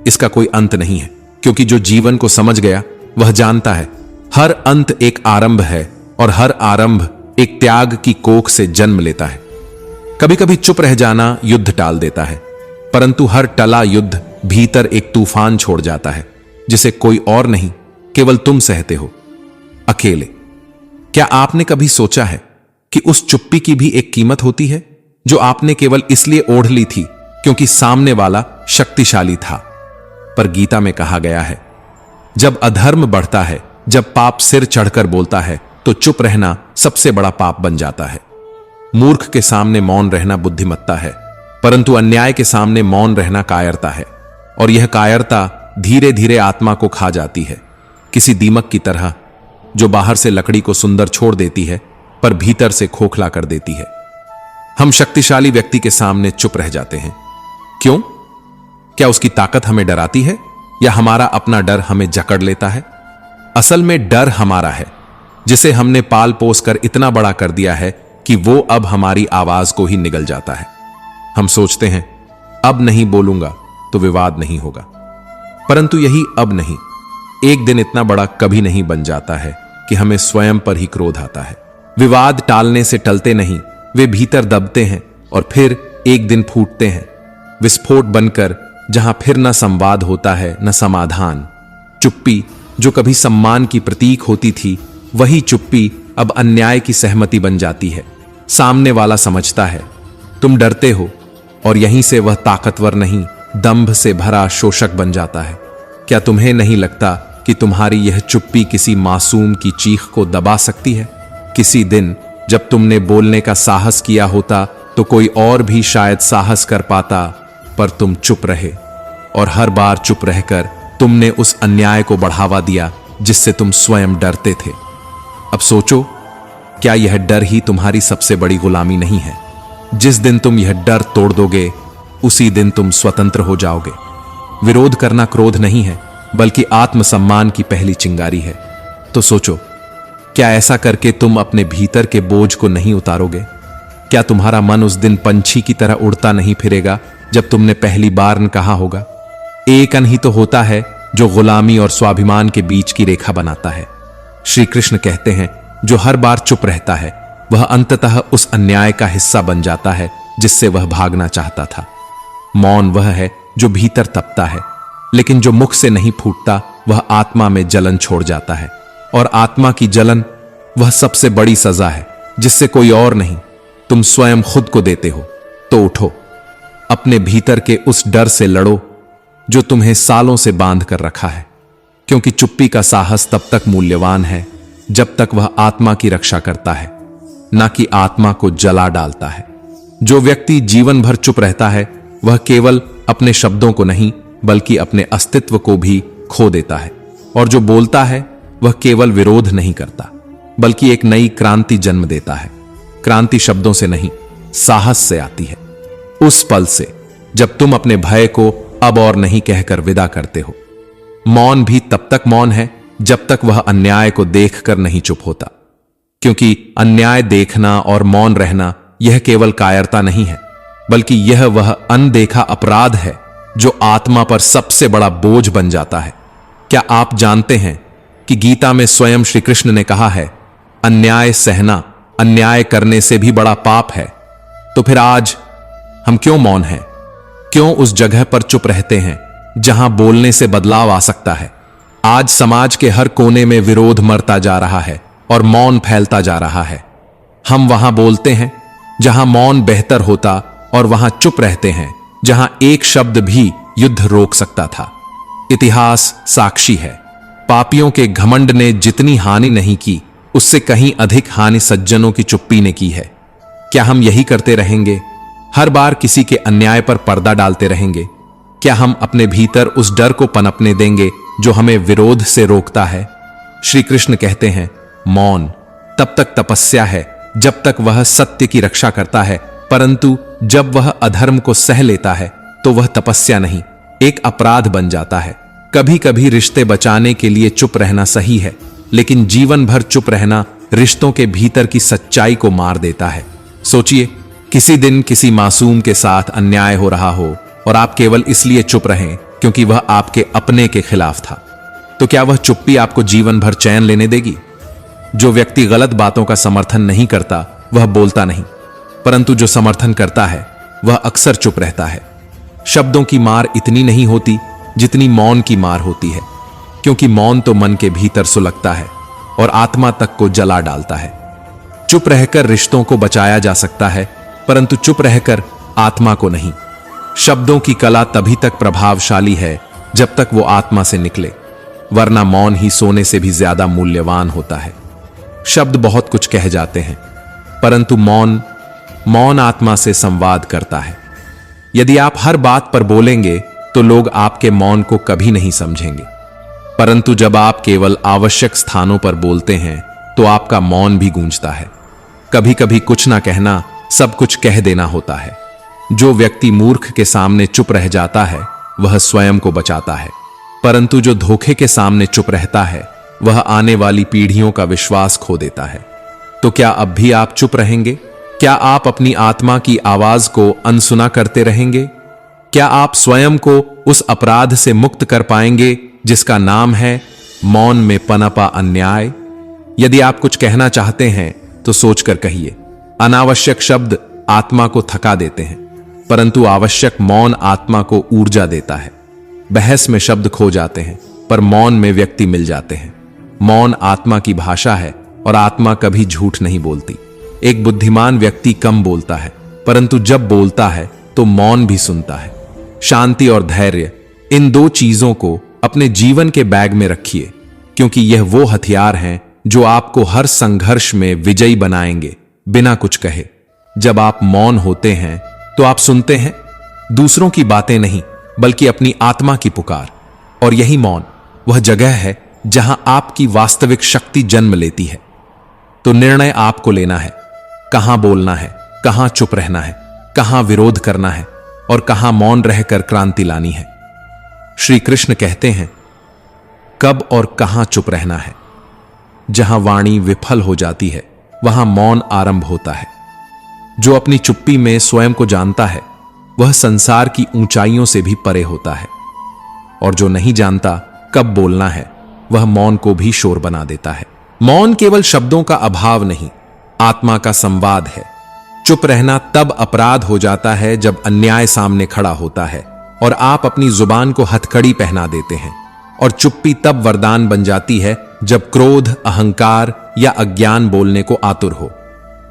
इसका कोई अंत नहीं है, क्योंकि जो जीवन को समझ गया वह जानता है हर अंत एक आरंभ है और हर आरंभ एक त्याग की कोख से जन्म लेता है। कभी कभी चुप रह जाना युद्ध टाल देता है, परंतु हर टला युद्ध भीतर एक तूफान छोड़ जाता है जिसे कोई और नहीं केवल तुम सहते हो, अकेले। क्या आपने कभी सोचा है कि उस चुप्पी की भी एक कीमत होती है जो आपने केवल इसलिए ओढ़ ली थी क्योंकि सामने वाला शक्तिशाली था? पर गीता में कहा गया है, जब अधर्म बढ़ता है, जब पाप सिर चढ़कर बोलता है, तो चुप रहना सबसे बड़ा पाप बन जाता है। मूर्ख के सामने मौन रहना बुद्धिमत्ता है, परंतु अन्याय के सामने मौन रहना कायरता है। और यह कायरता धीरे धीरे आत्मा को खा जाती है, किसी दीमक की तरह जो बाहर से लकड़ी को सुंदर छोड़ देती है पर भीतर से खोखला कर देती है। हम शक्तिशाली व्यक्ति के सामने चुप रह जाते हैं। क्यों? क्या उसकी ताकत हमें डराती है या हमारा अपना डर हमें जकड़ लेता है? असल में डर हमारा है, जिसे हमने पाल पोस कर इतना बड़ा कर दिया है कि वो अब हमारी आवाज को ही निगल जाता है। हम सोचते हैं अब नहीं बोलूंगा तो विवाद नहीं होगा, परंतु यही अब नहीं एक दिन इतना बड़ा कभी नहीं बन जाता है कि हमें स्वयं पर ही क्रोध आता है। विवाद टालने से टलते नहीं, वे भीतर दबते हैं और फिर एक दिन फूटते हैं, विस्फोट बनकर, जहां फिर न संवाद होता है न समाधान। चुप्पी जो कभी सम्मान की प्रतीक होती थी, वही चुप्पी अब अन्याय की सहमति बन जाती है। सामने वाला समझता है तुम डरते हो और यहीं से वह ताकतवर नहीं, दंभ से भरा शोषक बन जाता है। क्या तुम्हें नहीं लगता कि तुम्हारी यह चुप्पी किसी मासूम की चीख को दबा सकती है? किसी दिन जब तुमने बोलने का साहस किया होता तो कोई और भी शायद साहस कर पाता, पर तुम चुप रहे और हर बार चुप रहकर तुमने उस अन्याय को बढ़ावा दिया जिससे तुम स्वयं डरते थे। अब सोचो, क्या यह डर ही तुम्हारी सबसे बड़ी गुलामी नहीं है? जिस दिन तुम यह डर तोड़ दोगे उसी दिन तुम स्वतंत्र हो जाओगे। विरोध करना क्रोध नहीं है, बल्कि आत्मसम्मान की पहली चिंगारी है। तो सोचो, क्या ऐसा करके तुम अपने भीतर के बोझ को नहीं उतारोगे? क्या तुम्हारा मन उस दिन पंछी की तरह उड़ता नहीं फिरेगा जब तुमने पहली बार न कहा होगा? एक अन ही तो होता है जो गुलामी और स्वाभिमान के बीच की रेखा बनाता है। श्री कृष्ण कहते हैं, जो हर बार चुप रहता है वह अंततः उस अन्याय का हिस्सा बन जाता है जिससे वह भागना चाहता था। मौन वह है जो भीतर तपता है, लेकिन जो मुख से नहीं फूटता वह आत्मा में जलन छोड़ जाता है। और आत्मा की जलन वह सबसे बड़ी सजा है जिससे कोई और नहीं, तुम स्वयं खुद को देते हो। तो उठो, अपने भीतर के उस डर से लड़ो जो तुम्हें सालों से बांध कर रखा है, क्योंकि चुप्पी का साहस तब तक मूल्यवान है जब तक वह आत्मा की रक्षा करता है, ना कि आत्मा को जला डालता है। जो व्यक्ति जीवन भर चुप रहता है वह केवल अपने शब्दों को नहीं बल्कि अपने अस्तित्व को भी खो देता है। और जो बोलता है वह केवल विरोध नहीं करता बल्कि एक नई क्रांति जन्म देता है। क्रांति शब्दों से नहीं, साहस से आती है। उस पल से जब तुम अपने भय को अब और नहीं कहकर विदा करते हो। मौन भी तब तक मौन है जब तक वह अन्याय को देखकर नहीं चुप होता, क्योंकि अन्याय देखना और मौन रहना यह केवल कायरता नहीं है, बल्कि यह वह अनदेखा अपराध है जो आत्मा पर सबसे बड़ा बोझ बन जाता है। क्या आप जानते हैं कि गीता में स्वयं श्री कृष्ण ने कहा है, अन्याय सहना अन्याय करने से भी बड़ा पाप है। तो फिर आज हम क्यों मौन हैं? क्यों उस जगह पर चुप रहते हैं जहां बोलने से बदलाव आ सकता है? आज समाज के हर कोने में विरोध मरता जा रहा है और मौन फैलता जा रहा है। हम वहां बोलते हैं जहां मौन बेहतर होता और वहां चुप रहते हैं जहां एक शब्द भी युद्ध रोक सकता था। इतिहास साक्षी है, पापियों के घमंड ने जितनी हानि नहीं की उससे कहीं अधिक हानि सज्जनों की चुप्पी ने की है। क्या हम यही करते रहेंगे? हर बार किसी के अन्याय पर पर्दा डालते रहेंगे? क्या हम अपने भीतर उस डर को पनपने देंगे जो हमें विरोध से रोकता है? श्री कृष्ण कहते हैं, मौन तब तक तपस्या है जब तक वह सत्य की रक्षा करता है, परंतु जब वह अधर्म को सह लेता है तो वह तपस्या नहीं, एक अपराध बन जाता है। कभी कभी रिश्ते बचाने के लिए चुप रहना सही है, लेकिन जीवन भर चुप रहना रिश्तों के भीतर की सच्चाई को मार देता है। सोचिए, किसी दिन किसी मासूम के साथ अन्याय हो रहा हो और आप केवल इसलिए चुप रहें क्योंकि वह आपके अपने के खिलाफ था, तो क्या वह चुप्पी आपको जीवन भर चैन लेने देगी? जो व्यक्ति गलत बातों का समर्थन नहीं करता वह बोलता नहीं, परंतु जो समर्थन करता है वह अक्सर चुप रहता है। शब्दों की मार इतनी नहीं होती जितनी मौन की मार होती है, क्योंकि मौन तो मन के भीतर सुलगता है और आत्मा तक को जला डालता है। चुप रहकर रिश्तों को बचाया जा सकता है, परंतु चुप रहकर आत्मा को नहीं। शब्दों की कला तभी तक प्रभावशाली है जब तक वो आत्मा से निकले, वरना मौन ही सोने से भी ज्यादा मूल्यवान होता है। शब्द बहुत कुछ कह जाते हैं, परंतु मौन आत्मा से संवाद करता है। यदि आप हर बात पर बोलेंगे तो लोग आपके मौन को कभी नहीं समझेंगे, परंतु जब आप केवल आवश्यक स्थानों पर बोलते हैं तो आपका मौन भी गूंजता है। कभी कभी कुछ ना कहना सब कुछ कह देना होता है। जो व्यक्ति मूर्ख के सामने चुप रह जाता है वह स्वयं को बचाता है, परंतु जो धोखे के सामने चुप रहता है वह आने वाली पीढ़ियों का विश्वास खो देता है। तो क्या अब भी आप चुप रहेंगे? क्या आप अपनी आत्मा की आवाज को अनसुना करते रहेंगे? क्या आप स्वयं को उस अपराध से मुक्त कर पाएंगे जिसका नाम है मौन में पनपा अन्याय? यदि आप कुछ कहना चाहते हैं तो सोचकर कहिए। अनावश्यक शब्द आत्मा को थका देते हैं, परंतु आवश्यक मौन आत्मा को ऊर्जा देता है। बहस में शब्द खो जाते हैं, पर मौन में व्यक्ति मिल जाते हैं। मौन आत्मा की भाषा है और आत्मा कभी झूठ नहीं बोलती। एक बुद्धिमान व्यक्ति कम बोलता है, परंतु जब बोलता है तो मौन भी सुनता है। शांति और धैर्य, इन दो चीजों को अपने जीवन के बैग में रखिए, क्योंकि यह वो हथियार हैं जो आपको हर संघर्ष में विजयी बनाएंगे बिना कुछ कहे। जब आप मौन होते हैं तो आप सुनते हैं दूसरों की बातें नहीं, बल्कि अपनी आत्मा की पुकार। और यही मौन वह जगह है जहां आपकी वास्तविक शक्ति जन्म लेती है। तो निर्णय आपको लेना है, कहां बोलना है, कहां चुप रहना है, कहां विरोध करना है और कहां मौन रहकर क्रांति लानी है। श्री कृष्ण कहते हैं, कब और कहां चुप रहना है। जहां वाणी विफल हो जाती है वहां मौन आरंभ होता है। जो अपनी चुप्पी में स्वयं को जानता है वह संसार की ऊंचाइयों से भी परे होता है, और जो नहीं जानता कब बोलना है वह मौन को भी शोर बना देता है। मौन केवल शब्दों का अभाव नहीं, आत्मा का संवाद है। चुप रहना तब अपराध हो जाता है जब अन्याय सामने खड़ा होता है और आप अपनी जुबान को हथकड़ी पहना देते हैं, और चुप्पी तब वरदान बन जाती है जब क्रोध, अहंकार या अज्ञान बोलने को आतुर हो।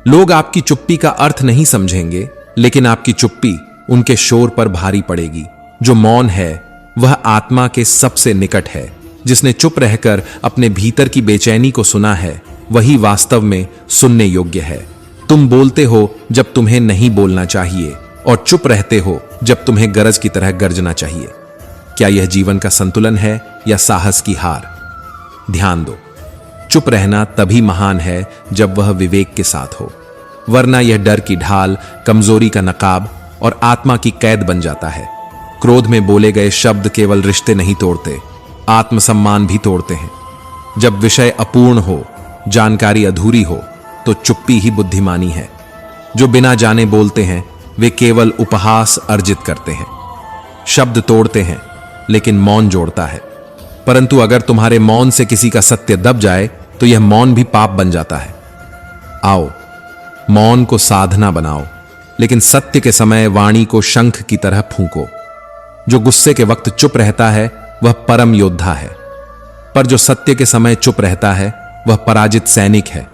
लोग आपकी चुप्पी का अर्थ नहीं समझेंगे, लेकिन आपकी चुप्पी उनके शोर पर भारी पड़ेगी। जो मौन है वह आत्मा के सबसे निकट है। जिसने चुप रहकर अपने भीतर की बेचैनी को सुना है वही वास्तव में सुनने योग्य है। तुम बोलते हो जब तुम्हें नहीं बोलना चाहिए और चुप रहते हो जब तुम्हें गरज की तरह गरजना चाहिए। क्या यह जीवन का संतुलन है या साहस की हार? ध्यान दो, चुप रहना तभी महान है जब वह विवेक के साथ हो, वरना यह डर की ढाल, कमजोरी का नकाब और आत्मा की कैद बन जाता है। क्रोध में बोले गए शब्द केवल रिश्ते नहीं तोड़ते, आत्मसम्मान भी तोड़ते हैं। जब विषय अपूर्ण हो, जानकारी अधूरी हो, तो चुप्पी ही बुद्धिमानी है। जो बिना जाने बोलते हैं वे केवल उपहास अर्जित करते हैं। शब्द तोड़ते हैं लेकिन मौन जोड़ता है। परंतु अगर तुम्हारे मौन से किसी का सत्य दब जाए तो यह मौन भी पाप बन जाता है। आओ, मौन को साधना बनाओ, लेकिन सत्य के समय वाणी को शंख की तरह फूंको। जो गुस्से के वक्त चुप रहता है वह परम योद्धा है, पर जो सत्य के समय चुप रहता है वह पराजित सैनिक है।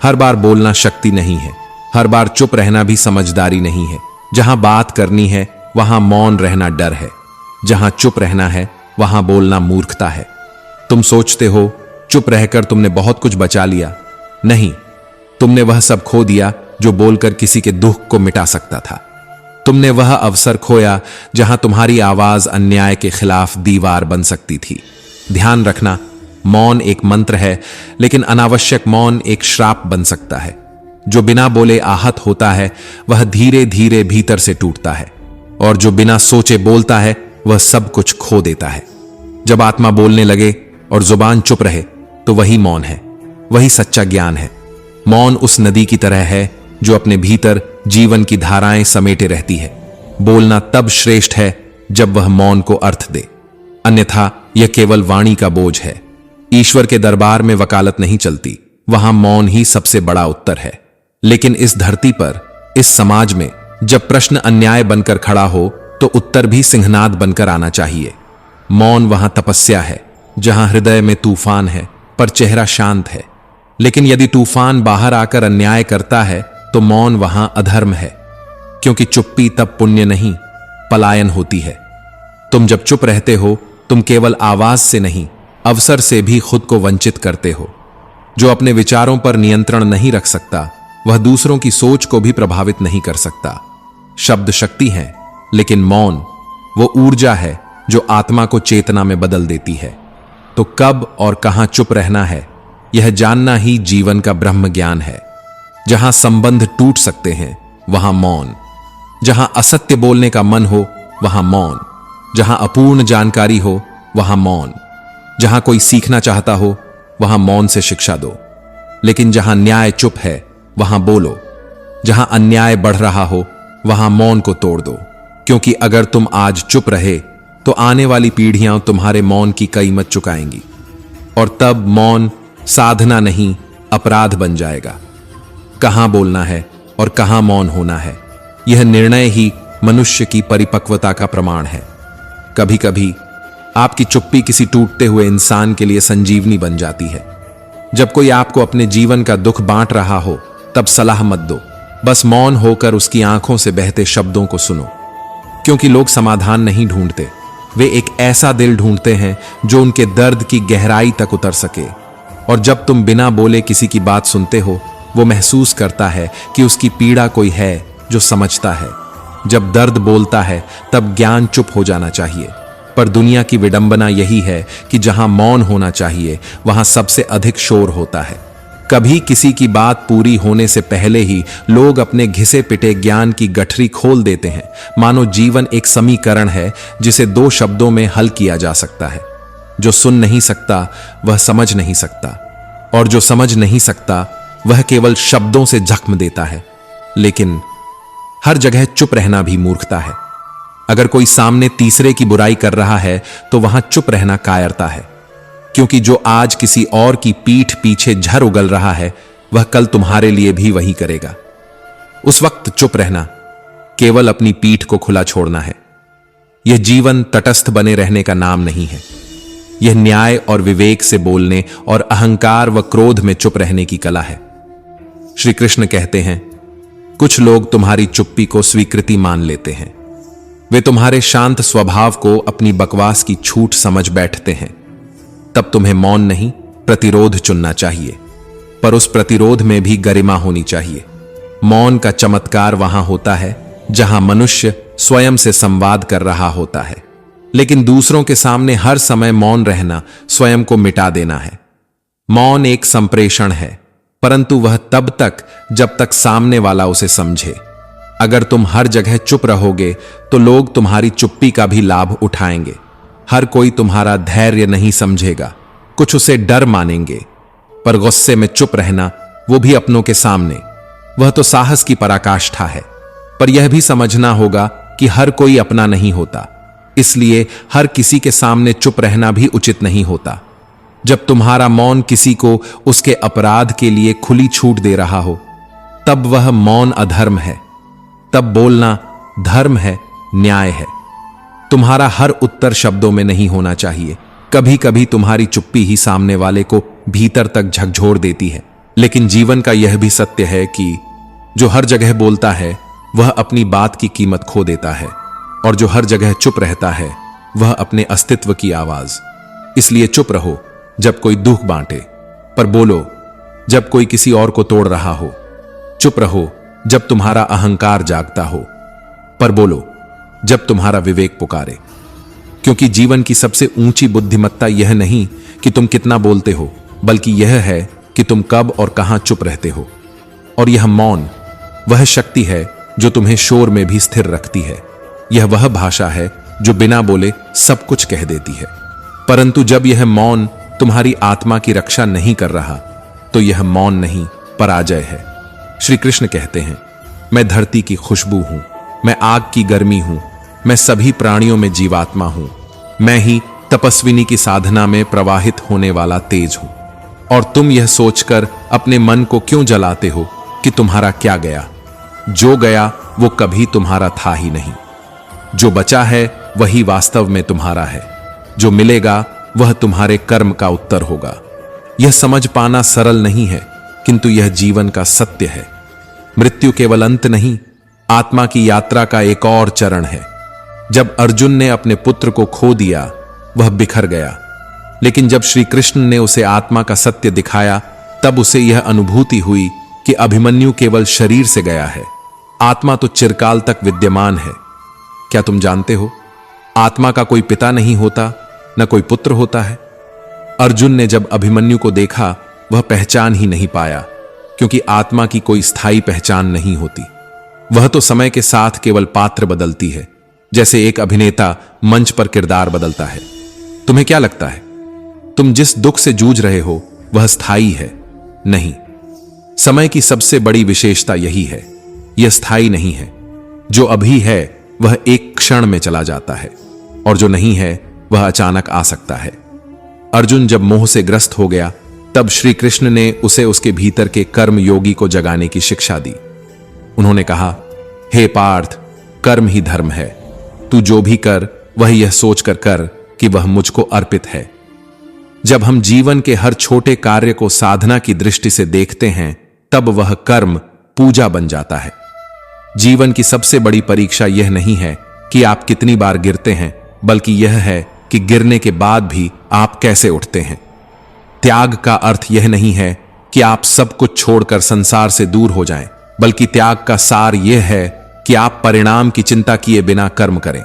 हर बार बोलना शक्ति नहीं है, हर बार चुप रहना भी समझदारी नहीं है। जहां बात करनी है वहां मौन रहना डर है, जहां चुप रहना है वहां बोलना मूर्खता है। तुम सोचते हो चुप रहकर तुमने बहुत कुछ बचा लिया। नहीं, तुमने वह सब खो दिया जो बोलकर किसी के दुख को मिटा सकता था। तुमने वह अवसर खोया जहां तुम्हारी आवाज अन्याय के खिलाफ दीवार बन सकती थी। ध्यान रखना, मौन एक मंत्र है, लेकिन अनावश्यक मौन एक श्राप बन सकता है। जो बिना बोले आहत होता है वह धीरे धीरे भीतर से टूटता है, और जो बिना सोचे बोलता है वह सब कुछ खो देता है। जब आत्मा बोलने लगे और जुबान चुप रहे तो वही मौन है, वही सच्चा ज्ञान है। मौन उस नदी की तरह है जो अपने भीतर जीवन की धाराएं समेटे रहती है। बोलना तब श्रेष्ठ है जब वह मौन को अर्थ दे, अन्यथा यह केवल वाणी का बोझ है। ईश्वर के दरबार में वकालत नहीं चलती, वहां मौन ही सबसे बड़ा उत्तर है। लेकिन इस धरती पर, इस समाज में जब प्रश्न अन्याय बनकर खड़ा हो तो उत्तर भी सिंहनाद बनकर आना चाहिए। मौन वहां तपस्या है, जहां हृदय में तूफान है पर चेहरा शांत है। लेकिन यदि तूफान बाहर आकर अन्याय करता है तो मौन वहां अधर्म है, क्योंकि चुप्पी तब पुण्य नहीं, पलायन होती है। तुम जब चुप रहते हो तुम केवल आवाज से नहीं, अवसर से भी खुद को वंचित करते हो। जो अपने विचारों पर नियंत्रण नहीं रख सकता वह दूसरों की सोच को भी प्रभावित नहीं कर सकता। शब्द शक्ति है, लेकिन मौन वो ऊर्जा है जो आत्मा को चेतना में बदल देती है। तो कब और कहां चुप रहना है, यह जानना ही जीवन का ब्रह्म ज्ञान है। जहां संबंध टूट सकते हैं वहां मौन, जहां असत्य बोलने का मन हो वहां मौन, जहां अपूर्ण जानकारी हो वहां मौन, जहां कोई सीखना चाहता हो वहां मौन से शिक्षा दो। लेकिन जहां न्याय चुप है वहां बोलो, जहां अन्याय बढ़ रहा हो वहां मौन को तोड़ दो। क्योंकि अगर तुम आज चुप रहे तो आने वाली पीढ़ियां तुम्हारे मौन की कीमत चुकाएंगी, और तब मौन साधना नहीं अपराध बन जाएगा। कहां बोलना है और कहां मौन होना है, यह निर्णय ही मनुष्य की परिपक्वता का प्रमाण है। कभी कभी आपकी चुप्पी किसी टूटते हुए इंसान के लिए संजीवनी बन जाती है। जब कोई आपको अपने जीवन का दुख बांट रहा हो तब सलाह मत दो, बस मौन होकर उसकी आंखों से बहते शब्दों को सुनो। क्योंकि लोग समाधान नहीं ढूंढते, वे एक ऐसा दिल ढूंढते हैं जो उनके दर्द की गहराई तक उतर सके। और जब तुम बिना बोले किसी की बात सुनते हो, वो महसूस करता है कि उसकी पीड़ा कोई है जो समझता है। जब दर्द बोलता है तब ज्ञान चुप हो जाना चाहिए। पर दुनिया की विडंबना यही है कि जहां मौन होना चाहिए वहां सबसे अधिक शोर होता है। कभी किसी की बात पूरी होने से पहले ही लोग अपने घिसे पिटे ज्ञान की गठरी खोल देते हैं, मानो जीवन एक समीकरण है जिसे 2 शब्दों में हल किया जा सकता है। जो सुन नहीं सकता वह समझ नहीं सकता, और जो समझ नहीं सकता वह केवल शब्दों से जख्म देता है। लेकिन हर जगह चुप रहना भी मूर्खता है। अगर कोई सामने तीसरे की बुराई कर रहा है तो वहां चुप रहना कायरता है, क्योंकि जो आज किसी और की पीठ पीछे झर उगल रहा है वह कल तुम्हारे लिए भी वही करेगा। उस वक्त चुप रहना केवल अपनी पीठ को खुला छोड़ना है। यह जीवन तटस्थ बने रहने का नाम नहीं है। यह न्याय और विवेक से बोलने और अहंकार व क्रोध में चुप रहने की कला है। श्री कृष्ण कहते हैं, कुछ लोग तुम्हारी चुप्पी को स्वीकृति मान लेते हैं। वे तुम्हारे शांत स्वभाव को अपनी बकवास की छूट समझ बैठते हैं। तब तुम्हें मौन नहीं, प्रतिरोध चुनना चाहिए, पर उस प्रतिरोध में भी गरिमा होनी चाहिए। मौन का चमत्कार वहां होता है जहां मनुष्य स्वयं से संवाद कर रहा होता है। लेकिन दूसरों के सामने हर समय मौन रहना स्वयं को मिटा देना है। मौन एक संप्रेषण है, परंतु वह तब तक जब तक सामने वाला उसे समझे। अगर तुम हर जगह चुप रहोगे तो लोग तुम्हारी चुप्पी का भी लाभ उठाएंगे। हर कोई तुम्हारा धैर्य नहीं समझेगा, कुछ उसे डर मानेंगे। पर गुस्से में चुप रहना, वो भी अपनों के सामने, वह तो साहस की पराकाष्ठा है। पर यह भी समझना होगा कि हर कोई अपना नहीं होता, इसलिए हर किसी के सामने चुप रहना भी उचित नहीं होता। जब तुम्हारा मौन किसी को उसके अपराध के लिए खुली छूट दे रहा हो, तब वह मौन अधर्म है। तब बोलना धर्म है, न्याय है। तुम्हारा हर उत्तर शब्दों में नहीं होना चाहिए। कभी कभी तुम्हारी चुप्पी ही सामने वाले को भीतर तक झकझोर देती है। लेकिन जीवन का यह भी सत्य है कि जो हर जगह बोलता है वह अपनी बात की कीमत खो देता है, और जो हर जगह चुप रहता है वह अपने अस्तित्व की आवाज। इसलिए चुप रहो जब कोई दुख बांटे, पर बोलो जब कोई किसी और को तोड़ रहा हो। चुप रहो जब तुम्हारा अहंकार जागता हो, पर बोलो जब तुम्हारा विवेक पुकारे। क्योंकि जीवन की सबसे ऊंची बुद्धिमत्ता यह नहीं कि तुम कितना बोलते हो, बल्कि यह है कि तुम कब और कहां चुप रहते हो। और यह मौन वह शक्ति है जो तुम्हें शोर में भी स्थिर रखती है। यह वह भाषा है जो बिना बोले सब कुछ कह देती है। परंतु जब यह मौन तुम्हारी आत्मा की रक्षा नहीं कर रहा, तो यह मौन नहीं, पराजय है। श्री कृष्ण कहते हैं, मैं धरती की खुशबू हूं, मैं आग की गर्मी हूं, मैं सभी प्राणियों में जीवात्मा हूं, मैं ही तपस्विनी की साधना में प्रवाहित होने वाला तेज हूं। और तुम यह सोचकर अपने मन को क्यों जलाते हो कि तुम्हारा क्या गया? जो गया वो कभी तुम्हारा था ही नहीं। जो बचा है वही वास्तव में तुम्हारा है। जो मिलेगा वह तुम्हारे कर्म का उत्तर होगा। यह समझ पाना सरल नहीं है, किंतु यह जीवन का सत्य है। मृत्यु केवल अंत नहीं, आत्मा की यात्रा का एक और चरण है। जब अर्जुन ने अपने पुत्र को खो दिया, वह बिखर गया। लेकिन जब श्री कृष्ण ने उसे आत्मा का सत्य दिखाया, तब उसे यह अनुभूति हुई कि अभिमन्यु केवल शरीर से गया है, आत्मा तो चिरकाल तक विद्यमान है। क्या तुम जानते हो, आत्मा का कोई पिता नहीं होता, न कोई पुत्र होता है। अर्जुन ने जब अभिमन्यु को देखा, वह पहचान ही नहीं पाया, क्योंकि आत्मा की कोई स्थायी पहचान नहीं होती। वह तो समय के साथ केवल पात्र बदलती है, जैसे एक अभिनेता मंच पर किरदार बदलता है। तुम्हें क्या लगता है, तुम जिस दुख से जूझ रहे हो वह स्थायी है? नहीं। समय की सबसे बड़ी विशेषता यही है, यह स्थायी नहीं है। जो अभी है वह एक क्षण में चला जाता है, और जो नहीं है वह अचानक आ सकता है। अर्जुन जब मोह से ग्रस्त हो गया, तब श्री कृष्ण ने उसे उसके भीतर के कर्म योगी को जगाने की शिक्षा दी। उन्होंने कहा, हे पार्थ, कर्म ही धर्म है। तू जो भी कर वह यह सोचकर कर कि वह मुझको अर्पित है। जब हम जीवन के हर छोटे कार्य को साधना की दृष्टि से देखते हैं, तब वह कर्म पूजा बन जाता है। जीवन की सबसे बड़ी परीक्षा यह नहीं है कि आप कितनी बार गिरते हैं, बल्कि यह है कि गिरने के बाद भी आप कैसे उठते हैं। त्याग का अर्थ यह नहीं है कि आप सब कुछ छोड़कर संसार से दूर हो जाएं, बल्कि त्याग का सार यह है कि आप परिणाम की चिंता किए बिना कर्म करें।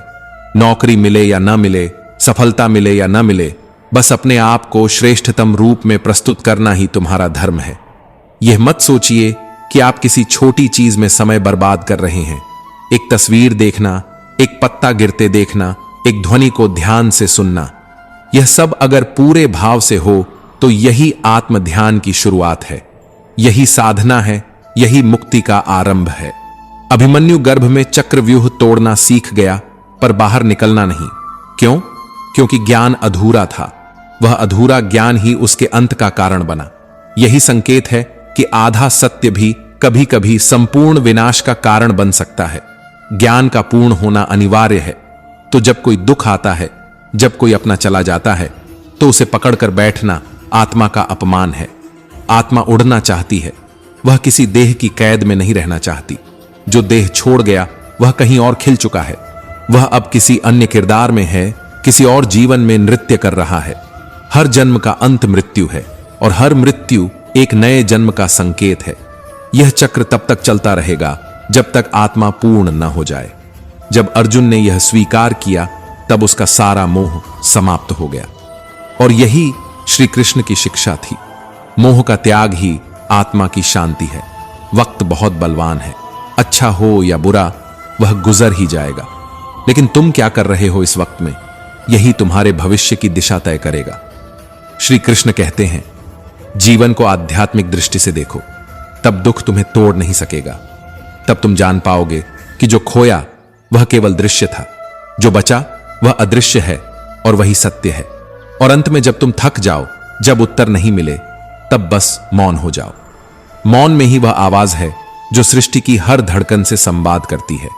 नौकरी मिले या न मिले, सफलता मिले या न मिले, बस अपने आप को श्रेष्ठतम रूप में प्रस्तुत करना ही तुम्हारा धर्म है। यह मत सोचिए कि आप किसी छोटी चीज में समय बर्बाद कर रहे हैं। एक तस्वीर देखना, एक पत्ता गिरते देखना, एक ध्वनि को ध्यान से सुनना, यह सब अगर पूरे भाव से हो तो यही आत्म ध्यान की शुरुआत है। यही साधना है, यही मुक्ति का आरंभ है। अभिमन्यु गर्भ में चक्रव्यूह तोड़ना सीख गया, पर बाहर निकलना नहीं। क्यों? क्योंकि ज्ञान अधूरा था। वह अधूरा ज्ञान ही उसके अंत का कारण बना। यही संकेत है कि आधा सत्य भी कभी कभी संपूर्ण विनाश का कारण बन सकता है। ज्ञान का पूर्ण होना अनिवार्य है। तो जब कोई दुख आता है, जब कोई अपना चला जाता है, तो उसे पकड़कर बैठना आत्मा का अपमान है। आत्मा उड़ना चाहती है, वह किसी देह की कैद में नहीं रहना चाहती। जो देह छोड़ गया वह कहीं और खिल चुका है। वह अब किसी अन्य किरदार में है, किसी और जीवन में नृत्य कर रहा है। हर जन्म का अंत मृत्यु है, और हर मृत्यु एक नए जन्म का संकेत है। यह चक्र तब तक चलता रहेगा जब तक आत्मा पूर्ण न हो जाए। जब अर्जुन ने यह स्वीकार किया, तब उसका सारा मोह समाप्त हो गया। और यही श्री कृष्ण की शिक्षा थी। मोह का त्याग ही आत्मा की शांति है। वक्त बहुत बलवान है, अच्छा हो या बुरा वह गुजर ही जाएगा, लेकिन तुम क्या कर रहे हो इस वक्त में, यही तुम्हारे भविष्य की दिशा तय करेगा। श्री कृष्ण कहते हैं, जीवन को आध्यात्मिक दृष्टि से देखो, तब दुख तुम्हें तोड़ नहीं सकेगा। तब तुम जान पाओगे कि जो खोया वह केवल दृश्य था, जो बचा वह अदृश्य है और वही सत्य है। और अंत में जब तुम थक जाओ, जब उत्तर नहीं मिले, तब बस मौन हो जाओ। मौन में ही वह आवाज है जो सृष्टि की हर धड़कन से संवाद करती है।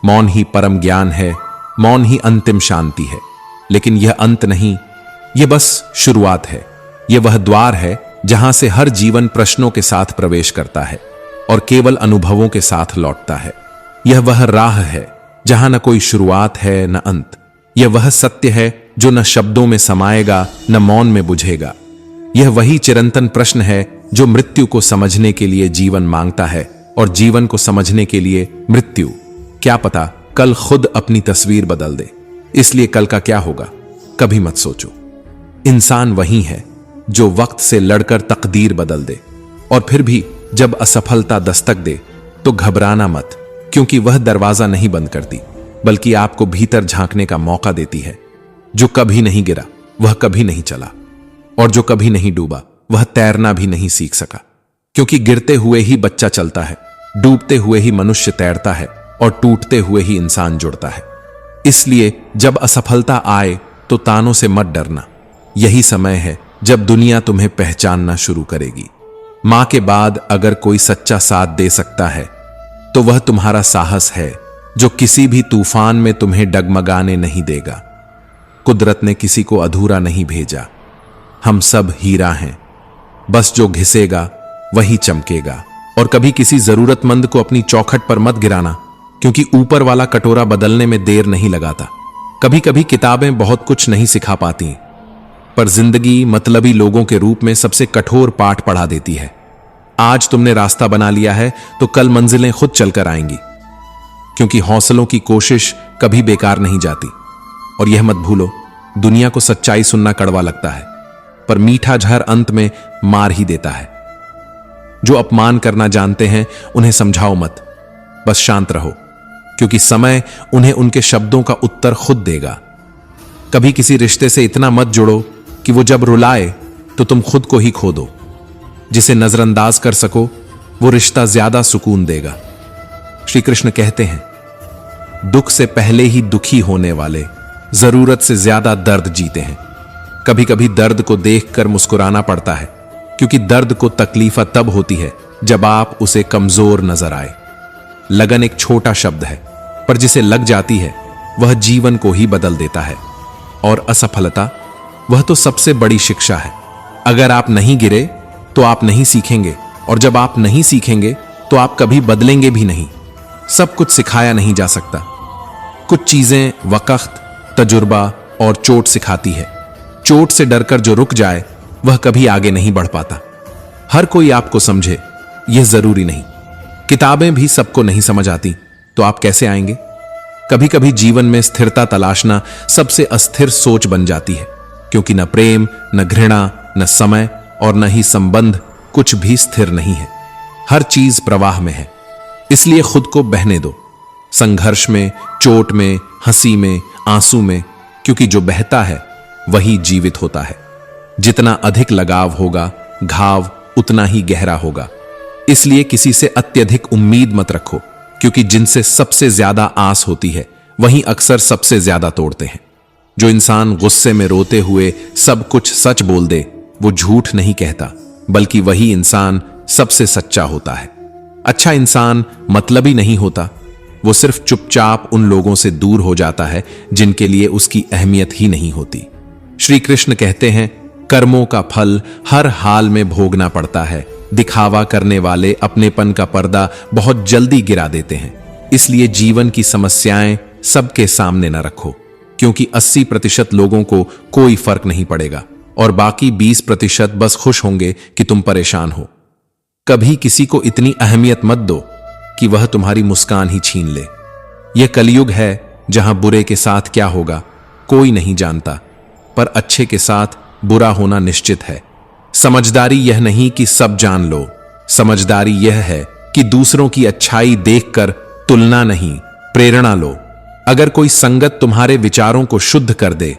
मौन ही परम ज्ञान है, मौन ही अंतिम शांति है। लेकिन यह अंत नहीं, यह बस शुरुआत है। यह वह द्वार है जहां से हर जीवन प्रश्नों के साथ प्रवेश करता है और केवल अनुभवों के साथ लौटता है। यह वह राह है जहां न कोई शुरुआत है न अंत। यह वह सत्य है जो न शब्दों में समाएगा न मौन में बुझेगा। यह वही चिरंतन प्रश्न है जो मृत्यु को समझने के लिए जीवन मांगता है और जीवन को समझने के लिए मृत्यु। क्या पता कल खुद अपनी तस्वीर बदल दे, इसलिए कल का क्या होगा कभी मत सोचो। इंसान वही है जो वक्त से लड़कर तकदीर बदल दे, और फिर भी जब असफलता दस्तक दे तो घबराना मत, क्योंकि वह दरवाजा नहीं बंद करती, बल्कि आपको भीतर झांकने का मौका देती है। जो कभी नहीं गिरा वह कभी नहीं चला, और जो कभी नहीं डूबा वह तैरना भी नहीं सीख सका। क्योंकि गिरते हुए ही बच्चा चलता है, डूबते हुए ही मनुष्य तैरता है, और टूटते हुए ही इंसान जुड़ता है। इसलिए जब असफलता आए तो तानों से मत डरना। यही समय है जब दुनिया तुम्हें पहचानना शुरू करेगी। मां के बाद अगर कोई सच्चा साथ दे सकता है तो वह तुम्हारा साहस है, जो किसी भी तूफान में तुम्हें डगमगाने नहीं देगा। कुदरत ने किसी को अधूरा नहीं भेजा। हम सब हीरा हैं, बस जो घिसेगा वही चमकेगा। और कभी किसी जरूरतमंद को अपनी चौखट पर मत गिराना, क्योंकि ऊपर वाला कटोरा बदलने में देर नहीं लगाता। कभी कभी किताबें बहुत कुछ नहीं सिखा पाती, पर जिंदगी मतलबी लोगों के रूप में सबसे कठोर पाठ पढ़ा देती है। आज तुमने रास्ता बना लिया है तो कल मंजिलें खुद चलकर आएंगी, क्योंकि हौसलों की कोशिश कभी बेकार नहीं जाती। और यह मत भूलो, दुनिया को सच्चाई सुनना कड़वा लगता है, पर मीठा झर अंत में मार ही देता है। जो अपमान करना जानते हैं उन्हें समझाओ मत, बस शांत रहो, क्योंकि समय उन्हें उनके शब्दों का उत्तर खुद देगा। कभी किसी रिश्ते से इतना मत जुड़ो कि वो जब रुलाए तो तुम खुद को ही खो दो। जिसे नजरअंदाज कर सको वो रिश्ता ज्यादा सुकून देगा। श्री कृष्ण कहते हैं, दुख से पहले ही दुखी होने वाले जरूरत से ज्यादा दर्द जीते हैं। कभी कभी दर्द को देखकर मुस्कुराना पड़ता है, क्योंकि दर्द को तकलीफ तब होती है जब आप उसे कमजोर नजर आए। लगन एक छोटा शब्द है, पर जिसे लग जाती है वह जीवन को ही बदल देता है। और असफलता वह तो सबसे बड़ी शिक्षा है। अगर आप नहीं गिरे तो आप नहीं सीखेंगे, और जब आप नहीं सीखेंगे तो आप कभी बदलेंगे भी नहीं। सब कुछ सिखाया नहीं जा सकता। कुछ चीजें वक्त, तजुर्बा और चोट सिखाती है। चोट से डरकर जो रुक जाए वह कभी आगे नहीं बढ़ पाता। हर कोई आपको समझे यह जरूरी नहीं। किताबें भी सबको नहीं समझ आती, तो आप कैसे आएंगे? कभी कभी जीवन में स्थिरता तलाशना सबसे अस्थिर सोच बन जाती है, क्योंकि न प्रेम, न घृणा, न समय और न ही संबंध कुछ भी स्थिर नहीं है। हर चीज प्रवाह में है, इसलिए खुद को बहने दो। संघर्ष में, चोट में, हंसी में, आंसू में, क्योंकि जो बहता है वही जीवित होता है। जितना अधिक लगाव होगा, घाव उतना ही गहरा होगा। इसलिए किसी से अत्यधिक उम्मीद मत रखो, क्योंकि जिनसे सबसे ज्यादा आस होती है वही अक्सर सबसे ज्यादा तोड़ते हैं। जो इंसान गुस्से में रोते हुए सब कुछ सच बोल दे वो झूठ नहीं कहता, बल्कि वही इंसान सबसे सच्चा होता है। अच्छा इंसान मतलबी नहीं होता, वो सिर्फ चुपचाप उन लोगों से दूर हो जाता है जिनके लिए उसकी अहमियत ही नहीं होती। श्री कृष्ण कहते हैं, कर्मों का फल हर हाल में भोगना पड़ता है। दिखावा करने वाले अपनेपन का पर्दा बहुत जल्दी गिरा देते हैं। इसलिए जीवन की समस्याएं सबके सामने न रखो, क्योंकि 80% लोगों को कोई फर्क नहीं पड़ेगा और बाकी 20% बस खुश होंगे कि तुम परेशान हो। कभी किसी को इतनी अहमियत मत दो कि वह तुम्हारी मुस्कान ही छीन ले। यह कलयुग है जहां बुरे के साथ क्या होगा कोई नहीं जानता, पर अच्छे के साथ बुरा होना निश्चित है। समझदारी यह नहीं कि सब जान लो, समझदारी यह है कि दूसरों की अच्छाई देखकर तुलना नहीं, प्रेरणा लो। अगर कोई संगत तुम्हारे विचारों को शुद्ध कर दे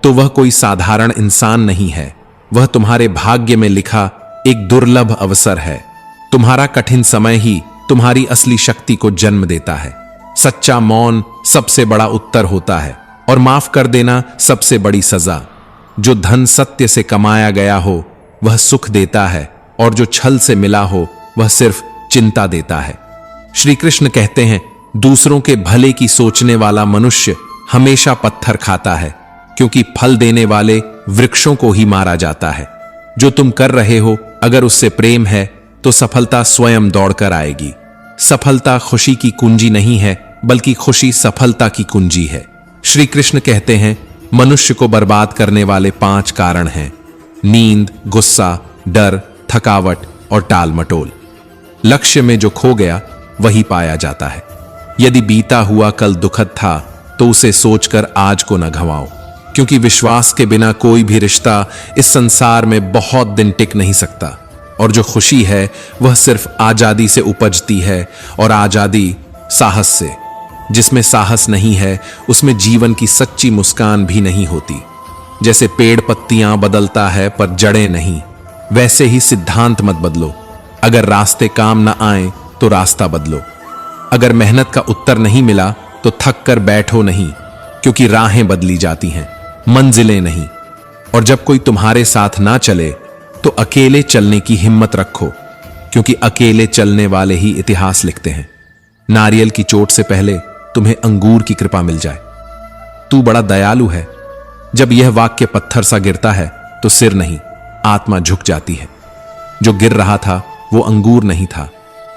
तो वह कोई साधारण इंसान नहीं है, वह तुम्हारे भाग्य में लिखा एक दुर्लभ अवसर है। तुम्हारा कठिन समय ही तुम्हारी असली शक्ति को जन्म देता है। सच्चा मौन सबसे बड़ा उत्तर होता है और माफ कर देना सबसे बड़ी सजा। जो धन सत्य से कमाया गया हो वह सुख देता है और जो छल से मिला हो वह सिर्फ चिंता देता है। श्री कृष्ण कहते हैं, दूसरों के भले की सोचने वाला मनुष्य हमेशा पत्थर खाता है, क्योंकि फल देने वाले वृक्षों को ही मारा जाता है। जो तुम कर रहे हो अगर उससे प्रेम है तो सफलता स्वयं दौड़कर आएगी। सफलता खुशी की कुंजी नहीं है, बल्कि खुशी सफलता की कुंजी है। श्री कृष्ण कहते हैं, मनुष्य को बर्बाद करने वाले 5 कारण हैं: नींद, गुस्सा, डर, थकावट और टाल मटोल। लक्ष्य में जो खो गया वही पाया जाता है। यदि बीता हुआ कल दुखद था तो उसे सोचकर आज को न घवाओ, क्योंकि विश्वास के बिना कोई भी रिश्ता इस संसार में बहुत दिन टिक नहीं सकता। और जो खुशी है वह सिर्फ आजादी से उपजती है, और आजादी साहस से। जिसमें साहस नहीं है उसमें जीवन की सच्ची मुस्कान भी नहीं होती। जैसे पेड़ पत्तियां बदलता है पर जड़ें नहीं, वैसे ही सिद्धांत मत बदलो। अगर रास्ते काम ना आए तो रास्ता बदलो। अगर मेहनत का उत्तर नहीं मिला तो थक कर बैठो नहीं, क्योंकि राहें बदली जाती हैं, मंजिलें नहीं। और जब कोई तुम्हारे साथ ना चले तो अकेले चलने की हिम्मत रखो, क्योंकि अकेले चलने वाले ही इतिहास लिखते हैं। नारियल की चोट से पहले तुम्हें अंगूर की कृपा मिल जाए। तू बड़ा दयालु है। जब यह वाक्य पत्थर सा गिरता है तो सिर नहीं, आत्मा झुक जाती है। जो गिर रहा था वो अंगूर नहीं था,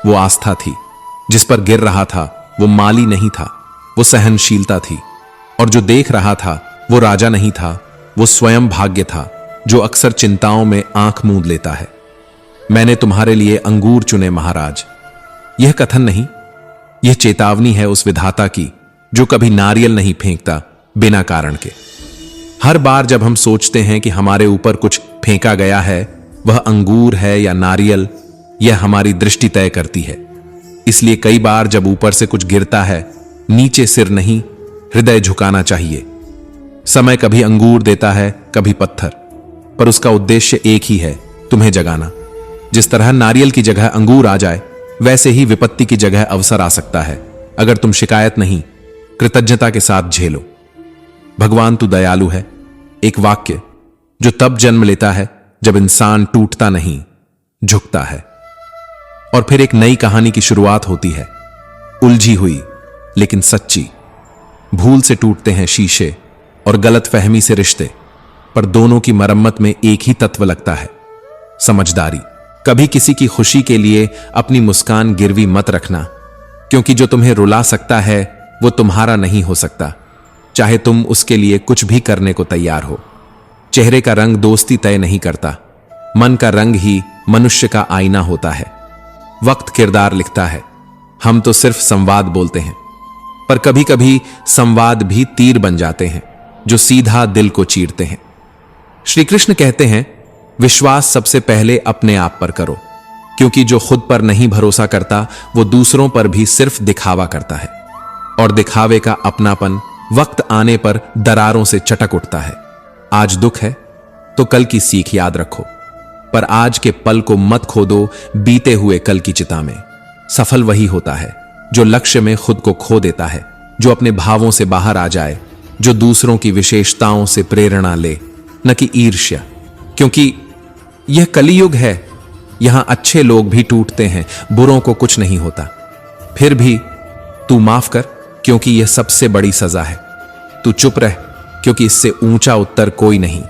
वो आस्था थी। जिस पर गिर रहा था वो माली नहीं था, वो सहनशीलता थी। और जो देख रहा था वो राजा नहीं था, वो स्वयं भाग्य था, जो अक्सर चिंताओं में आंख मूंद लेता है। मैंने तुम्हारे लिए अंगूर चुने महाराज। यह कथन नहीं, यह चेतावनी है उस विधाता की जो कभी नारियल नहीं फेंकता बिना कारण के। हर बार जब हम सोचते हैं कि हमारे ऊपर कुछ फेंका गया है, वह अंगूर है या नारियल, यह हमारी दृष्टि तय करती है। इसलिए कई बार जब ऊपर से कुछ गिरता है, नीचे सिर नहीं, हृदय झुकाना चाहिए। समय कभी अंगूर देता है, कभी पत्थर, पर उसका उद्देश्य एक ही है, तुम्हें जगाना। जिस तरह नारियल की जगह अंगूर आ जाए, वैसे ही विपत्ति की जगह अवसर आ सकता है, अगर तुम शिकायत नहीं, कृतज्ञता के साथ झेलो। भगवान तू दयालु है, एक वाक्य जो तब जन्म लेता है जब इंसान टूटता नहीं, झुकता है। और फिर एक नई कहानी की शुरुआत होती है, उलझी हुई लेकिन सच्ची। भूल से टूटते हैं शीशे और गलतफहमी से रिश्ते, पर दोनों की मरम्मत में एक ही तत्व लगता है, समझदारी। कभी किसी की खुशी के लिए अपनी मुस्कान गिरवी मत रखना, क्योंकि जो तुम्हें रुला सकता है वो तुम्हारा नहीं हो सकता, चाहे तुम उसके लिए कुछ भी करने को तैयार हो। चेहरे का रंग दोस्ती तय नहीं करता, मन का रंग ही मनुष्य का आईना होता है। वक्त किरदार लिखता है, हम तो सिर्फ संवाद बोलते हैं, पर कभी कभी संवाद भी तीर बन जाते हैं जो सीधा दिल को चीरते हैं। श्री कृष्ण कहते हैं, विश्वास सबसे पहले अपने आप पर करो, क्योंकि जो खुद पर नहीं भरोसा करता वो दूसरों पर भी सिर्फ दिखावा करता है, और दिखावे का अपनापन वक्त आने पर दरारों से चटक उठता है। आज दुख है तो कल की सीख याद रखो, पर आज के पल को मत खो दो बीते हुए कल की चिता में। सफल वही होता है जो लक्ष्य में खुद को खो देता है, जो अपने भावों से बाहर आ जाए, जो दूसरों की विशेषताओं से प्रेरणा ले, न कि ईर्ष्या। क्योंकि यह कलियुग है, यहां अच्छे लोग भी टूटते हैं, बुरों को कुछ नहीं होता। फिर भी तू माफ कर, क्योंकि यह सबसे बड़ी सजा है। तू चुप रह, क्योंकि इससे ऊंचा उत्तर कोई नहीं।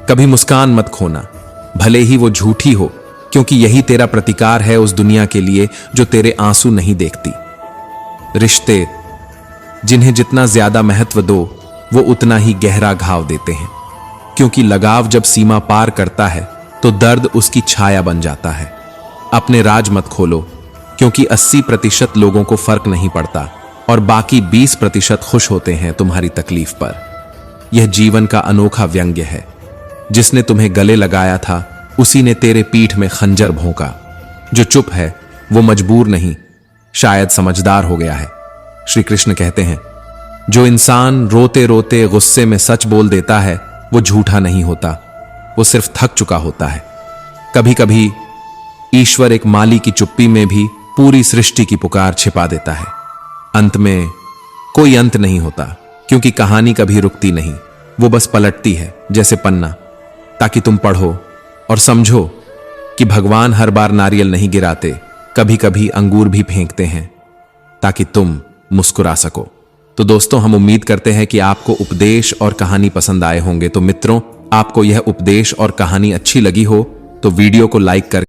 कभी मुस्कान मत खोना, भले ही वो झूठी हो, क्योंकि यही तेरा प्रतिकार है उस दुनिया के लिए जो तेरे आंसू नहीं देखती। रिश्ते जिन्हें जितना ज्यादा महत्व दो वो उतना ही गहरा घाव देते हैं, क्योंकि लगाव जब सीमा पार करता है तो दर्द उसकी छाया बन जाता है। अपने राज मत खोलो, क्योंकि 80% लोगों को फर्क नहीं पड़ता और बाकी 20% खुश होते हैं तुम्हारी तकलीफ पर। यह जीवन का अनोखा व्यंग्य है। जिसने तुम्हें गले लगाया था उसी ने तेरे पीठ में खंजर भोंका। जो चुप है वो मजबूर नहीं, शायद समझदार हो गया है। श्री कृष्ण कहते हैं, जो इंसान रोते रोते गुस्से में सच बोल देता है वो झूठा नहीं होता, वो सिर्फ थक चुका होता है। कभी कभी ईश्वर एक माली की चुप्पी में भी पूरी सृष्टि की पुकार छिपा देता है। अंत में कोई अंत नहीं होता, क्योंकि कहानी कभी रुकती नहीं, वो बस पलटती है जैसे पन्ना, ताकि तुम पढ़ो और समझो कि भगवान हर बार नारियल नहीं गिराते, कभी कभी अंगूर भी फेंकते हैं ताकि तुम मुस्कुरा सको। तो दोस्तों, हम उम्मीद करते हैं कि आपको उपदेश और कहानी पसंद आए होंगे। तो मित्रों, आपको यह उपदेश और कहानी अच्छी लगी हो तो वीडियो को लाइक कर